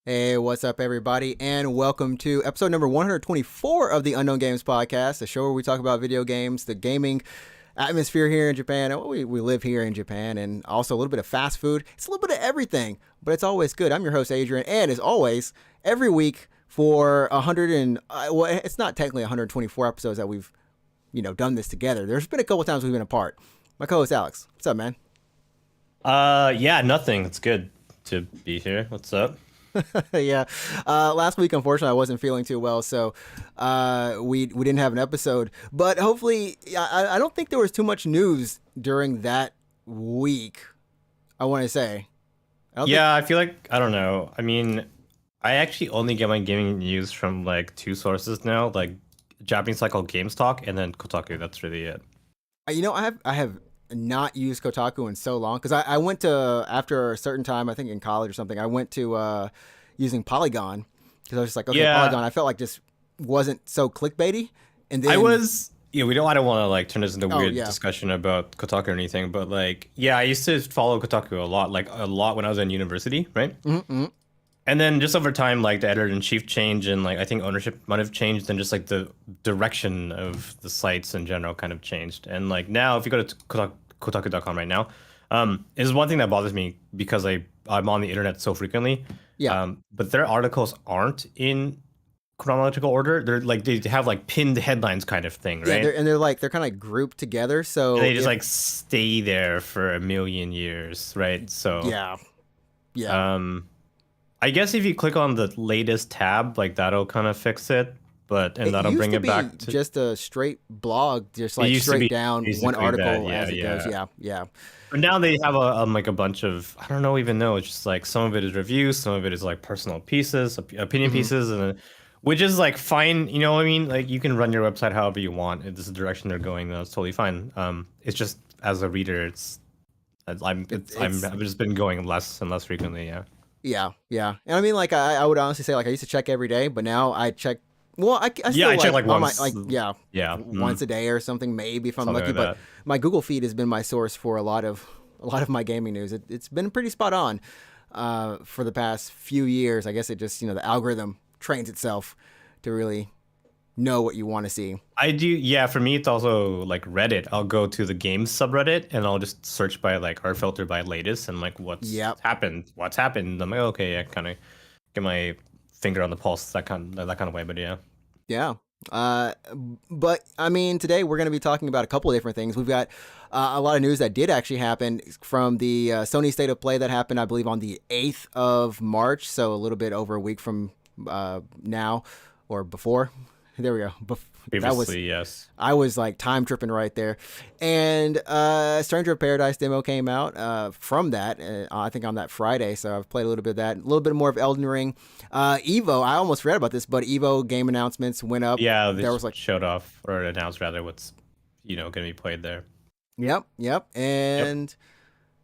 Hey, what's up, everybody, and welcome to episode number 124 of the Unknown Games Podcast, the show where we talk about video games, the gaming atmosphere here in Japan. Well, we live here in Japan, and also a little bit of fast food. It's a little bit of everything, but it's always good. I'm your host, Adrian, and as always, every week for 100 and, well, it's not technically 124 episodes that we've, done this together. There's been a couple times we've been apart. My co-host, Alex. What's up, man? Yeah, nothing. It's good to be here. What's up? Yeah. Last week, unfortunately, I wasn't feeling too well, so we didn't have an episode. But hopefully, I don't think there was too much news during that week. I want to say. Yeah, I feel like I don't know. I mean, I actually only get my gaming news from like two sources now, like a Japanese site called Games Talk and then Kotaku. That's really it. I have not used Kotaku in so long because I went to after a certain time, I think in college or something. I went to using Polygon because I was just like, okay, Yeah, Polygon. I felt like just wasn't so clickbaity, and I then was. Yeah, we don't. I don't want to like turn this into a oh weird yeah. discussion about Kotaku or anything, but like, yeah, I used to follow Kotaku a lot when I was in university, right? Mm-hmm. And then just over time, like the editor in chief changed and like I think ownership might have changed and just like the direction of the sites in general kind of changed. And like now, if you go to Kotaku.com right now, is one thing that bothers me because I'm on the internet so frequently. Yeah. But their articles aren't in chronological order. They're like they have like pinned headlines kind of thing, Yeah, right? they're kind of grouped together. And So they just if like stay there for a million years, right? So yeah, yeah, um I guess if you click on the latest tab, like that'll kind of fix it, but and it that'll used bring to it be back to just a straight blog, just it like used to straight be down one basically that. article Yeah, as it goes. yeah. Yeah, yeah, But now they have like a bunch of I don't know even know. It's just like some of it is reviews, some of it is like personal pieces, opinion hmm pieces, and which is like fine. You know what I mean? Like you can run your website however you want. If this is the direction they're going, then it's totally fine. It's just as a reader, it's I've just been going less and less frequently. Yeah. yeah, yeah. And I mean, like I would honestly say like I used to check every day, but now I check. Well, I Yeah, still I check like like on my once. like yeah Yeah. once a day or something maybe if I'm Something lucky. like But that. my Google feed has been my source for a lot of my gaming news. It's been pretty spot on for the past few years. I guess it just the algorithm trains itself to really know what you want to see. I do, yeah. For me, it's also like Reddit. I'll go to the games subreddit and I'll just search by like or filter by latest and like what's Yep. happened. What's happened? I'm like, okay, I kind of get my finger on the pulse that kind of way. But yeah, Yeah. Uh, but I mean, today we're going to be talking about a couple of different things. We've got a lot of news that did actually happen from the Sony State of Play that happened, I believe, on the 8th of March. So a little bit over a week from now or before. There we go. That was previously, yes. I was like time tripping right there. And Stranger of Paradise demo came out from that, I think on that Friday. So I've played a little bit of that, a little bit more of Elden Ring. Evo, I almost forgot about this, but Evo game announcements went up. Yeah, they There was like, showed off or announced rather what's going to be played there. yep, yep. Yep. And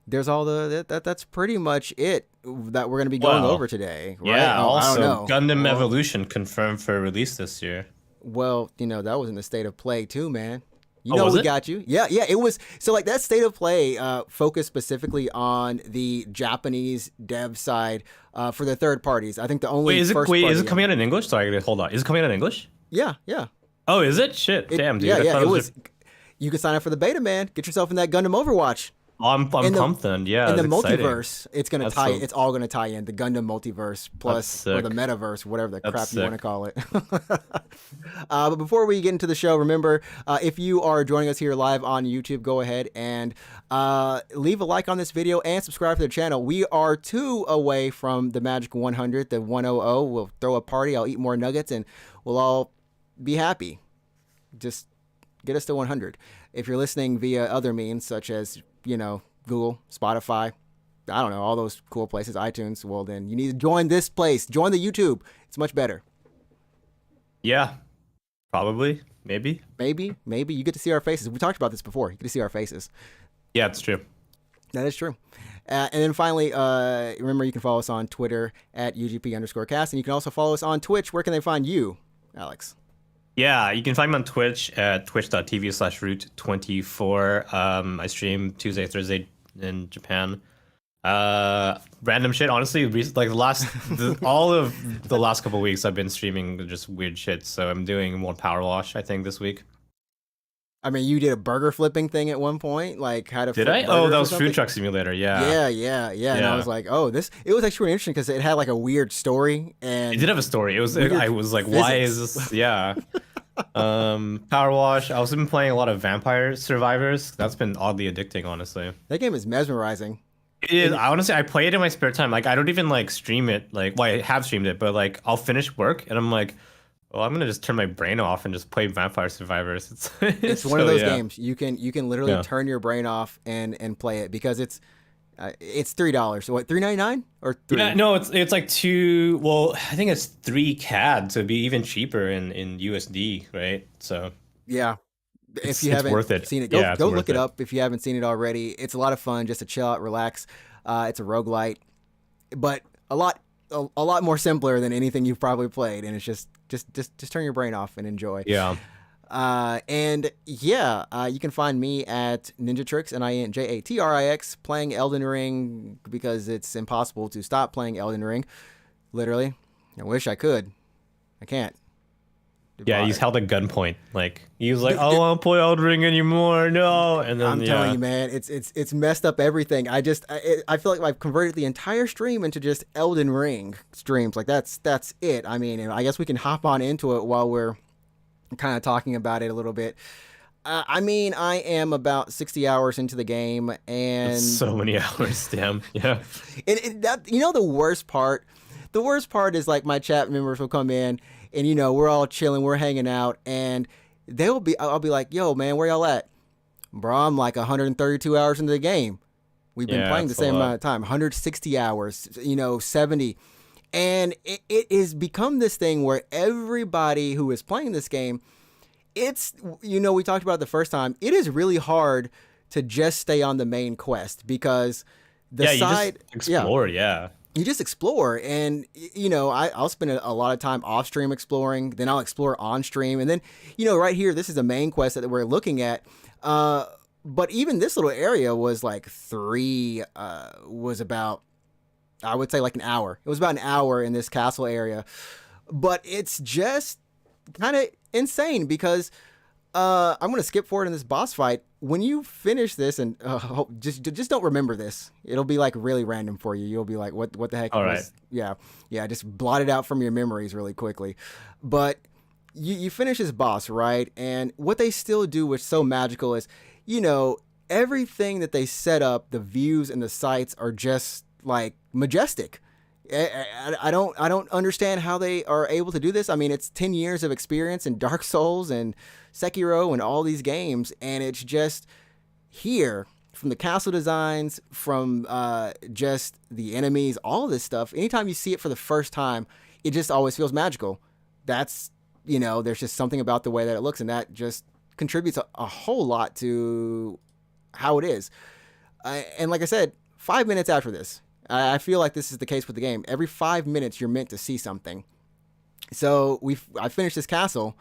there's all that's pretty much it that we're going to be going over Well, today, right? yeah. Oh, I don't Also, know. Gundam Well, Evolution confirmed for release this year. Well, that was in the State of Play too, man. You Oh, know was we it? got you. Yeah, yeah. It was so like that State of Play focused specifically on the Japanese dev side for the third parties. I think the only first Wait, is party. it coming out in English? Sorry, hold on. Is it coming out in English? Yeah, yeah. Oh, is it? Shit, It damn, dude. yeah, I yeah. thought It it was was. You can sign up for the beta, man. Get yourself in that Gundam Overwatch. I'm In the pumped then. Yeah, in the that's exciting. multiverse, it's gonna That's tie. so It's all gonna tie in the Gundam multiverse that's plus or the sick. metaverse, whatever the That's crap you want to sick. call it. But before we get into the show, remember if you are joining us here live on YouTube, go ahead and leave a like on this video and subscribe to the channel. We are two away from the magic 100, the 100. We'll throw a party. I'll eat more nuggets, and we'll all be happy. Just get us to 100. If you're listening via other means, such as Google, Spotify, I don't know, all those cool places, iTunes, well, then you need to join this place. Join the YouTube. It's much better. Yeah, probably, maybe. Maybe you get to see our faces. We talked about this before. You get to see our faces. Yeah, it's true. That is true. And then finally, remember you can follow us on Twitter at UGP_cast. And you can also follow us on Twitch. Where can they find you, Alex? Yeah, you can find me on Twitch at twitch.tv/root24. I stream Tuesday, Thursday in Japan. Random shit. Honestly, like all of the last couple weeks, I've been streaming just weird shit. So I'm doing more power wash, I think, this week. I mean, you did a burger flipping thing at one point, like how to Did flip I? Oh, that burgers or was Food something. Truck Simulator. Yeah, Yeah. And I was yeah. like, oh, this. It was actually really interesting because it had like a weird story It and did have a story. It was. weird I was like, why is physics. this? Yeah. Power wash. I also been playing a lot of Vampire Survivors. That's been oddly addicting, honestly. That game is mesmerizing. It is. And I honestly, I play it in my spare time. Like, I don't even like stream it. Like, well, I have streamed it, but like, I'll finish work and I'm like, well, I'm gonna just turn my brain off and just play Vampire Survivors. it's one of So those yeah, games you can literally yeah. turn your brain off and play it because it's $3. So what, 3.99 or Yeah, three? no, it's like two. Well, I think it's 3 CAD, so it'd be even cheaper in USD, right? So Yeah. If you it's haven't worth it. seen it, go Yeah, it's go look worth it it. up if you haven't seen it already. It's a lot of fun just to chill out, relax. It's a roguelite, but a lot more simpler than anything you've probably played, and it's just turn your brain off and enjoy. Yeah. And yeah, you can find me at Ninjatrix, NINJATRIX, playing Elden Ring because it's impossible to stop playing Elden Ring. Literally, I wish I could. I can't. Yeah, But he's held at gunpoint. Like he was like, the, I don't the, want to play Elden Ring anymore. No, and then I'm telling yeah, you, man, it's messed up everything. I feel like I've converted the entire stream into just Elden Ring streams. Like that's it. I mean, and I guess we can hop on into it while we're kind of talking about it a little bit. I mean, I am about 60 hours into the game, that's and so many hours. Damn. Yeah. that the worst part. The worst part is like my chat members will come in, and we're all chilling, we're hanging out, and I'll be like, "Yo, man, where y'all at?" Bro, I'm like 132 hours into the game. We've been Yeah, playing the it's a same lot. amount of time, 160 hours, 70. And it has become this thing where everybody who is playing this game, it's, we talked about it the first time, it is really hard to just stay on the main quest because the Yeah, you just side, yeah, explore. Yeah. you just explore. And, I'll spend a lot of time off stream exploring, then I'll explore on stream. And then, right here, this is a main quest that we're looking at. But even this little area was like was about, I would say like an hour. It was about an hour in this castle area. But it's just kind of insane because I'm gonna skip forward in this boss fight. When you finish this, and just don't remember this. It'll be like really random for you. You'll be like, what the heck All right. was? Yeah, yeah. Just blot it out from your memories really quickly. But you finish this boss, right? And what they still do, which is so magical, is you know everything that they set up, the views and the sights are just like majestic. I don't understand how they are able to do this. I mean, it's 10 years of experience in Dark Souls and Sekiro and all these games, and it's just here from the castle designs, from just the enemies, all of this stuff. Anytime you see it for the first time, it just always feels magical. That's there's just something about the way that it looks, and that just contributes a whole lot to how it is. And like I said, 5 minutes after this, I feel like this is the case with the game. Every 5 minutes, you're meant to see something. So I finished this castle,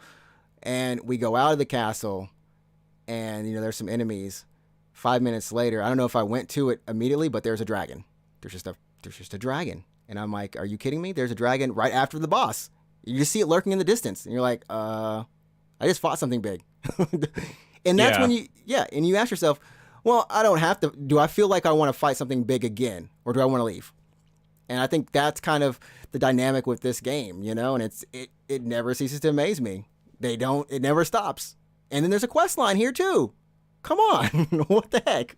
and we go out of the castle, and there's some enemies. 5 minutes later, I don't know if I went to it immediately, but there's a dragon. There's just a dragon, and I'm like, are you kidding me? There's a dragon right after the boss. You just see it lurking in the distance, and you're like, I just fought something big. And that's Yeah. when and you ask yourself, well, I don't have to. Do I feel like I want to fight something big again, or do I want to leave? And I think that's kind of the dynamic with this game, and it never ceases to amaze me. It never stops. And then there's a quest line here too. Come on, what the heck?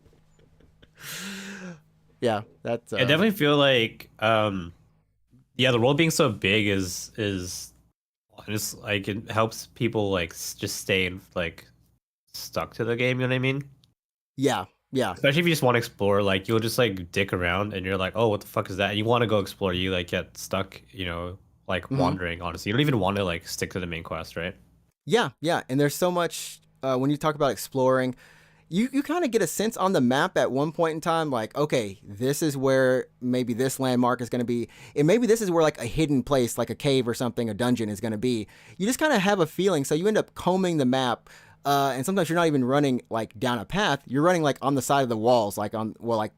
Yeah, that's. I definitely feel like yeah, the world being so big is just like it helps people like just stay like stuck to the game, you know what I mean? Yeah, yeah. Especially if you just want to explore, like you'll just like dick around and you're like, oh, what the fuck is that? And you want to go explore, you like get stuck, like Hmm. wandering, honestly. You don't even want to like stick to the main quest, right? Yeah, yeah. And there's so much when you talk about exploring. You kind of get a sense on the map at one point in time, like, okay, this is where maybe this landmark is going to be, and maybe this is where like a hidden place, like a cave or something, a dungeon is going to be. You just kind of have a feeling, so you end up combing the map And sometimes you're not even running like down a path. You're running like on the side of the walls, like on, well, like,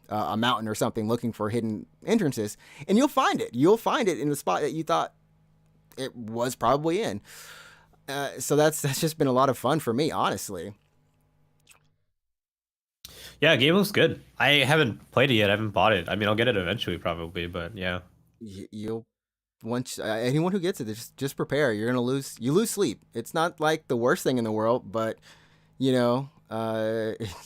a mountain or something, looking for hidden entrances, and you'll find it. You'll find it in the spot that you thought it was probably in. So that's just been a lot of fun for me, honestly. Yeah, game looks good. I haven't played it yet. I haven't bought it. I mean, I'll get it eventually, probably, but yeah. You'll once anyone who gets it, just prepare. You're gonna lose. You lose sleep. It's not like the worst thing in the world, but you know,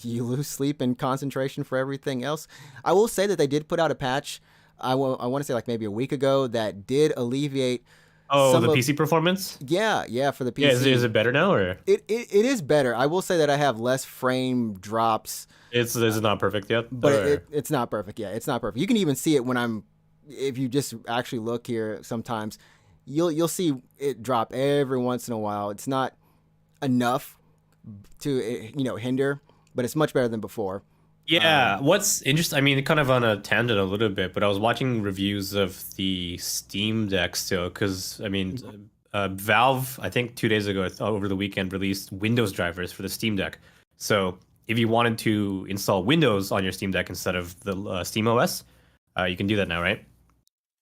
you lose sleep and concentration for everything else. I will say that they did put out a patch. I want to say like maybe a week ago that did alleviate. Oh, the PC performance? Yeah, for the PC. Yeah, is it better now, or it is better. I will say that I have less frame drops. is it not perfect yet? But it's not perfect. Yeah, it's not perfect. You can even see it when if you just actually look here sometimes, you'll see it drop every once in a while. It's not enough to hinder, but it's much better than before. Yeah, what's interesting, I mean, kind of on a tangent a little bit, but I was watching reviews of the Steam Deck still, because, I mean, Valve, I think 2 days ago, over the weekend, released Windows drivers for the Steam Deck. So if you wanted to install Windows on your Steam Deck instead of the Steam OS, you can do that now, right?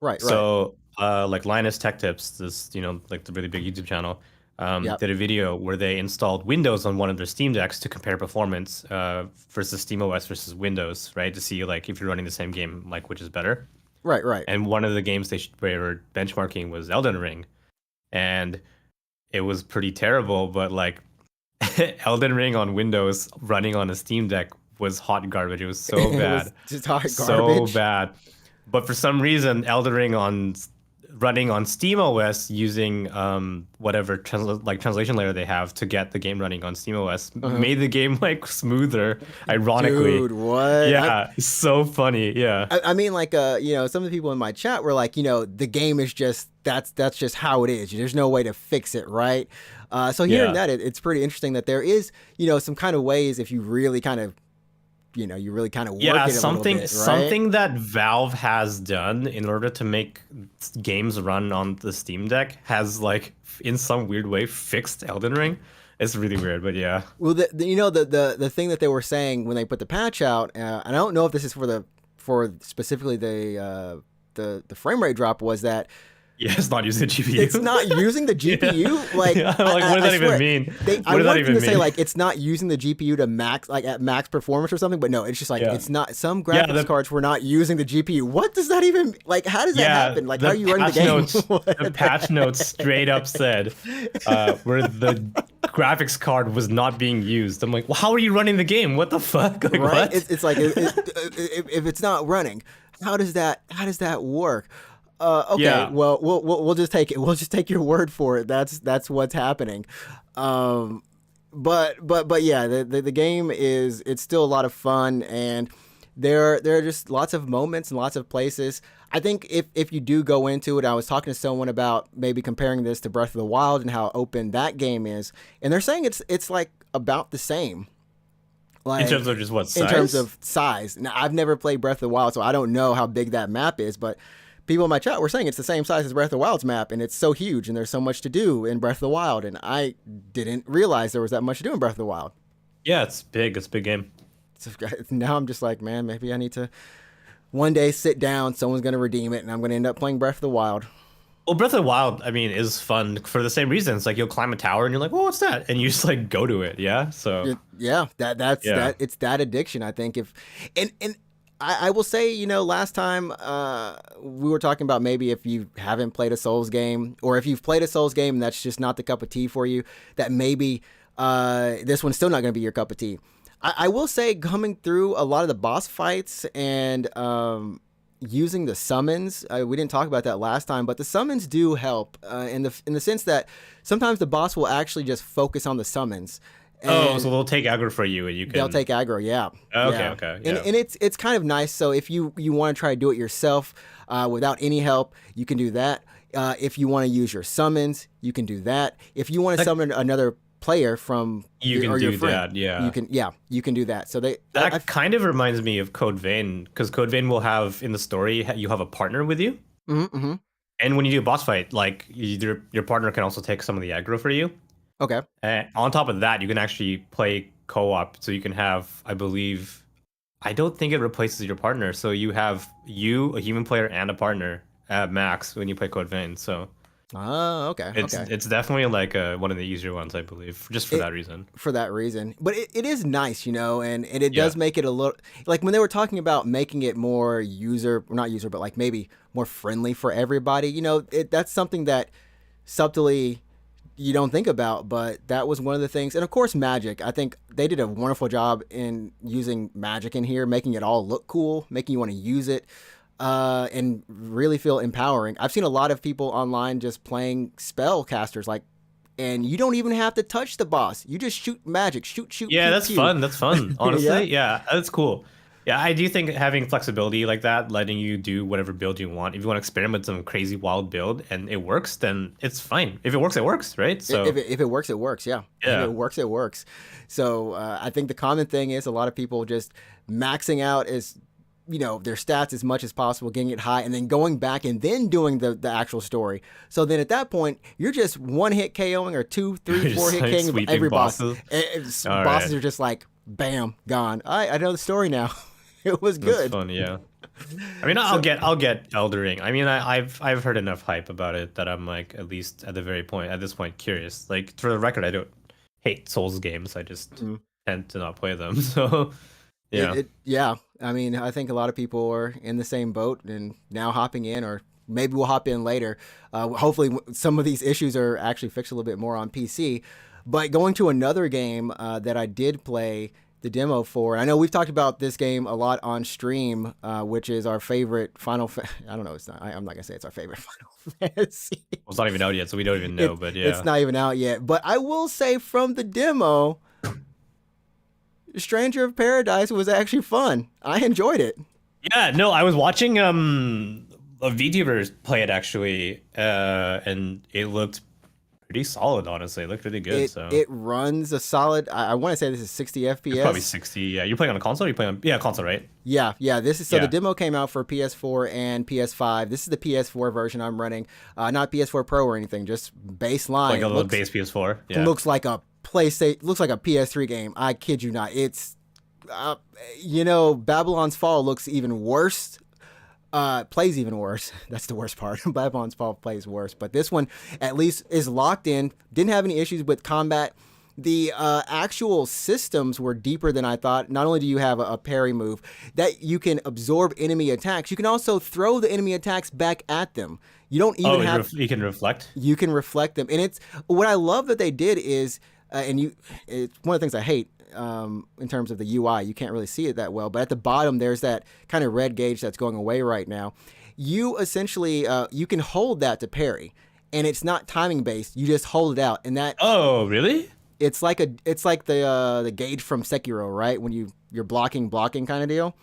Right. So, like Linus Tech Tips, this, like the really big YouTube channel, Yep. did a video where they installed Windows on one of their Steam Decks to compare performance versus Steam OS versus Windows, right? To see like if you're running the same game, like which is better. Right. And one of the games they were benchmarking was Elden Ring, and it was pretty terrible. But like Elden Ring on Windows running on a Steam Deck was hot garbage. It was so bad, It was just hot so garbage. bad. But for some reason, Elden Ring running on Steam OS using whatever translation layer they have to get the game running on Steam OS made the game like smoother, ironically. Dude, what? Yeah, it's so funny. Yeah. I mean, like, some of the people in my chat were like, the game is just that's just how it is. There's no way to fix it, right? So hearing that, it's pretty interesting that there is, some kind of ways if you really kind of you really kind of work it a something little bit, right? something that Valve has done in order to make games run on the Steam Deck has like in some weird way fixed Elden Ring. It's really weird, but yeah. Well, the thing that they were saying when they put the patch out, and I don't know if this is for specifically the frame rate drop, was that Yeah, it's not using the GPU. it's not using the GPU. Yeah. Like, Yeah, like what does that even mean? I wanted them to say like it's not using the GPU to max, like at max performance or something, but no, it's just like it's not. Some graphics cards were not using the GPU. What does that even like? How does that happen? Like, how are you running the game? The patch notes straight up said where the graphics card was not being used. I'm like, well, how are you running the game? What the fuck? Like, right? what? It's like if it's not running, how does that work? Okay, Yeah. well, we'll just take it. We'll just take your word for it. That's what's happening. But yeah, the game it's still a lot of fun, and there are just lots of moments and lots of places. I think if you do go into it, I was talking to someone about maybe comparing this to Breath of the Wild and how open that game is, and they're saying it's like about the same. Like, In terms of just what size? in terms of size. Now, I've never played Breath of the Wild, so I don't know how big that map is, but people in my chat were saying it's the same size as Breath of the Wild's map, and it's so huge, and there's so much to do in Breath of the Wild, and I didn't realize there was that much to do in Breath of the Wild. Yeah, it's big. It's a big game. So now I'm just like, man, maybe I need to one day sit down, someone's going to redeem it, and I'm going to end up playing Breath of the Wild. Well, Breath of the Wild, I mean, is fun for the same reasons. Like, you'll climb a tower and you're like, well, what's that? And you just like go to it. Yeah. So That it's that addiction, I think. And I will say, last time we were talking about maybe if you haven't played a Souls game, or if you've played a Souls game and that's just not the cup of tea for you, that maybe this one's still not going to be your cup of tea. I will say, coming through a lot of the boss fights and using the summons, we didn't talk about that last time, but the summons do help in the sense that sometimes the boss will actually just focus on the summons. So they'll take aggro for you, and you can. They'll take aggro, yeah. Okay. Yeah. And it's kind of nice. So if you want to try to do it yourself without any help, you can do that. If you want to use your summons, you can do that. If you want to summon another player from your friend, yeah. you can do that. So that kind of reminds me of Code Vein, because Code Vein will have in the story you have a partner with you, mm-hmm. and when you do a boss fight, like your partner can also take some of the aggro for you. Okay. And on top of that, you can actually play co-op, so you can have, I believe, I don't think it replaces your partner. So you have a human player, and a partner at max when you play Code Vein. So Oh, okay. Okay. it's definitely like one of the easier ones, I believe, just for It that reason. for that reason, but it is nice, and it Yeah. does make it a little like when they were talking about making it more not user, but like maybe more friendly for everybody. That's something that subtly you don't think about, but that was one of the things. And of course, magic. I think they did a wonderful job in using magic in here, making it all look cool, making you want to use it, and really feel empowering. I've seen a lot of people online just playing spellcasters, like, and you don't even have to touch the boss. You just shoot magic, shoot, shoot, Yeah, pew, that's pew. fun. That's fun. Yeah, Honestly, yeah, that's cool. Yeah, I do think having flexibility like that, letting you do whatever build you want. If you want to experiment with some crazy wild build and it works, then it's fine. If it works, it works, right? So if it works, it works. Yeah, if it yeah, works, it works. So I think the common thing is a lot of people just maxing out as their stats as much as possible, getting it high, and then going back and then doing the actual story. So then at that point, you're just one hit KOing or two, three, you're four just hit like KOing sweeping every boss. bosses. All Bosses right, are just like bam, gone. I know the story now. It was that's good. fun. Yeah. I mean, So I'll get Elden Ring. I mean, I've heard enough hype about it that I'm like at least at this point curious. Like for the record, I don't hate Souls games. I just mm, tend to not play them. So yeah. yeah. I mean, I think a lot of people are in the same boat and now hopping in, or maybe we'll hop in later. Hopefully, some of these issues are actually fixed a little bit more on PC. But going to another game that I did play the demo for, and I know we've talked about this game a lot on stream, which is our favorite I don't know. It's not. I'm not gonna say it's our favorite Final Fantasy. Well, it's not even out yet, so we don't even it, know. But it's yeah. not even out yet. But I will say from the demo, Stranger of Paradise was actually fun. I enjoyed it. Yeah, no, I was watching a VTuber play it actually, and it looked pretty solid. Honestly, it looked really good. It So it runs a solid. I want to say this is 60 it's probably FPS. 60. Yeah, you're playing on a console. Or you playing on console, right? Yeah, yeah. This is so the Yeah, demo came out for PS4 and PS5. This is the PS4 version I'm running, not PS4 Pro or anything, just baseline. like a It little base PS4. Yeah. looks like a PlayStation, looks like a PS3 game. I kid you not. It's uh, Babylon's Fall looks even worse. Plays even worse. That's the worst part. Babylon's Fall plays worse, but this one at least is locked in. Didn't have any issues with combat. The actual systems were deeper than I thought. Not only do you have a parry move that you can absorb enemy attacks, you can also throw the enemy attacks back at them. You don't even Oh, have. you can reflect. You can reflect them, and it's what I love that they did is, it's one of the things I hate. In terms of the UI, you can't really see it that well. But at the bottom, there's that kind of red gauge that's going away right now. You essentially you can hold that to parry, and it's not timing based. You just hold it out, and that Oh, really? it's like the gauge from Sekiro, right? When you're blocking kind of deal.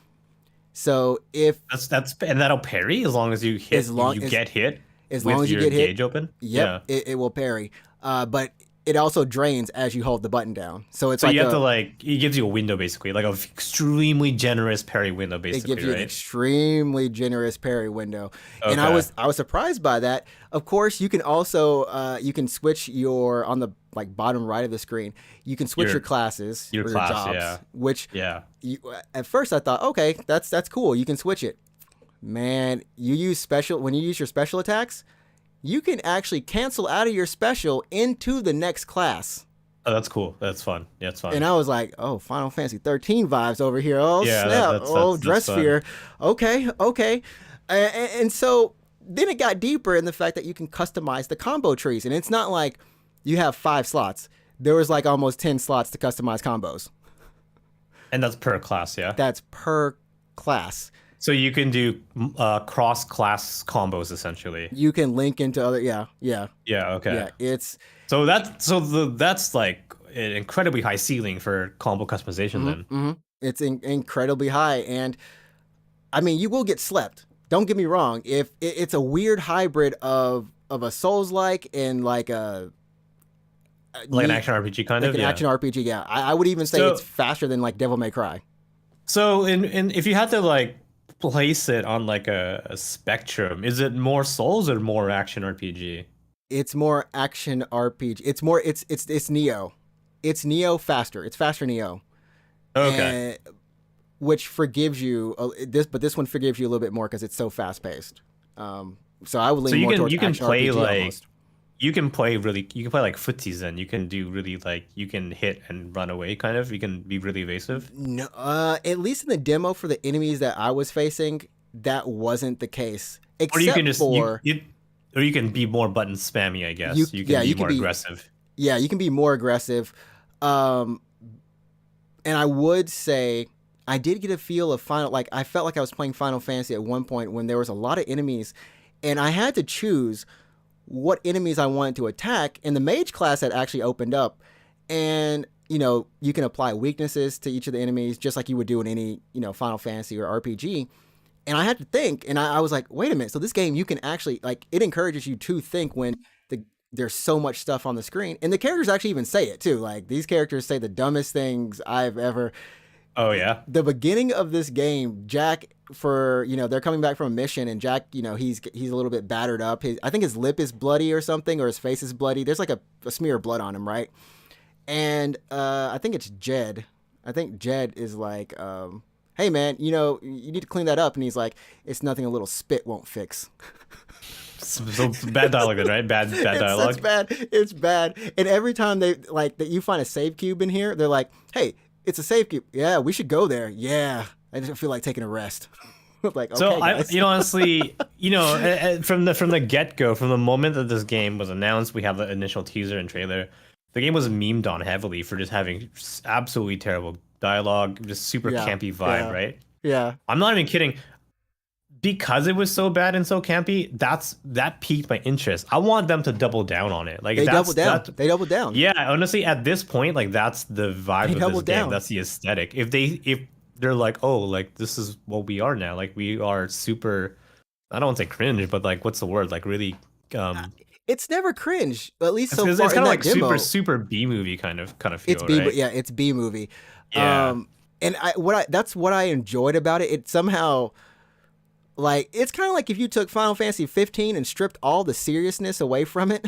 So if That's and that'll parry as long as you hit. as long You as get hit as long with as you your get hit, gauge open. Yeah. yep, it will parry. But it also drains as you hold the button down. So it's So like you have to like it gives you a window basically, like a extremely generous parry window it basically, gives you an right? extremely generous parry window, and Okay. I was surprised by that. Of course, you can also you can switch your on the like bottom right of the screen. You can switch Your- your classes your or class, your jobs, yeah. which Yeah. at first I thought, okay, that's cool. You can switch it. Man, when you use your special attacks, you can actually cancel out of your special into the next class. Oh, that's cool. That's fun. Yeah, it's fun. And I was like, oh, Final Fantasy 13 vibes over here. Oh, Yeah, snap. Oh, that's dress fun. sphere. Okay, okay. And so then it got deeper in the fact that you can customize the combo trees. And it's not like you have 5 slots. There was like almost 10 slots to customize combos. And that's per class, yeah. That's per class. So you can do cross-class combos essentially. You can link into other, yeah. Yeah. Okay. Yeah, it's So that's like an incredibly high ceiling for combo customization then. it's incredibly high, and I mean you will get slept. Don't get me wrong. If it's a weird hybrid of a Souls-like and like Like an action RPG kind like of. an Yeah. action RPG, yeah, I would even say So- it's faster than like Devil May Cry. So in if you had to like place it on like a spectrum, is it more Souls or more action RPG? It's more action RPG. It's more it's Neo. It's Neo faster. It's faster Neo. Okay. And which forgives you this, but this one forgives you a little bit more because it's so fast paced. So I would So lean more towards you can action play RPG like almost. you can play like footsies then. You can do really like you can hit and run away kind of. You can be really evasive. No, at least in the demo for the enemies that I was facing, that wasn't the case. Or you can Except just for or you can be more button spammy, I guess. You can yeah, be you can more be aggressive. yeah, you can be more aggressive. Um, and I would say I did get a feel of final. Like I felt like I was playing Final Fantasy at one point when there was a lot of enemies, and I had to choose what enemies I wanted to attack. And the mage class had actually opened up, and you can apply weaknesses to each of the enemies just like you would do in any Final Fantasy or RPG. And I had to think, and I was like, wait a minute. So this game, you can actually like it encourages you to think when there's so much stuff on the screen, and the characters actually even say it too. Like these characters say the dumbest things I've ever. Oh yeah. The beginning of this game, Jack, for they're coming back from a mission, and Jack, he's a little bit battered up. I think his lip is bloody or something, or his face is bloody. There's like a smear of blood on him, right? And I think it's Jed. I think Jed is like, hey man, you need to clean that up, and he's like, it's nothing a little spit won't fix. So bad dialogue, then, right? Bad dialogue. It's bad. It's bad. And every time they like that you find a save cube in here, they're like, "Hey, it's a save cube. Yeah, we should go there. Yeah, I just feel like taking a rest." Like, okay, So guys. honestly, from the get go, from the moment that this game was announced, we have the initial teaser and trailer. The game was memed on heavily for just having absolutely terrible dialogue, just super Yeah, campy vibe, yeah, right? yeah. I'm not even kidding. Because it was so bad and so campy, that piqued my interest. I want them to double down on it. Like They that's doubled down. that. They doubled down. Yeah, honestly, at this point, like that's the vibe They of this doubled game. down. That's the aesthetic. If they're like, oh, like this is what we are now. Like we are super. I don't want to say cringe, but like, what's the word? Like really. It's never cringe, at least so It's far kind in of that like demo. super B movie kind of feel, It's B, right? yeah, it's B movie. Yeah. And that's what I enjoyed about it. It somehow. Like it's kind of like if you took Final Fantasy 15 and stripped all the seriousness away from it,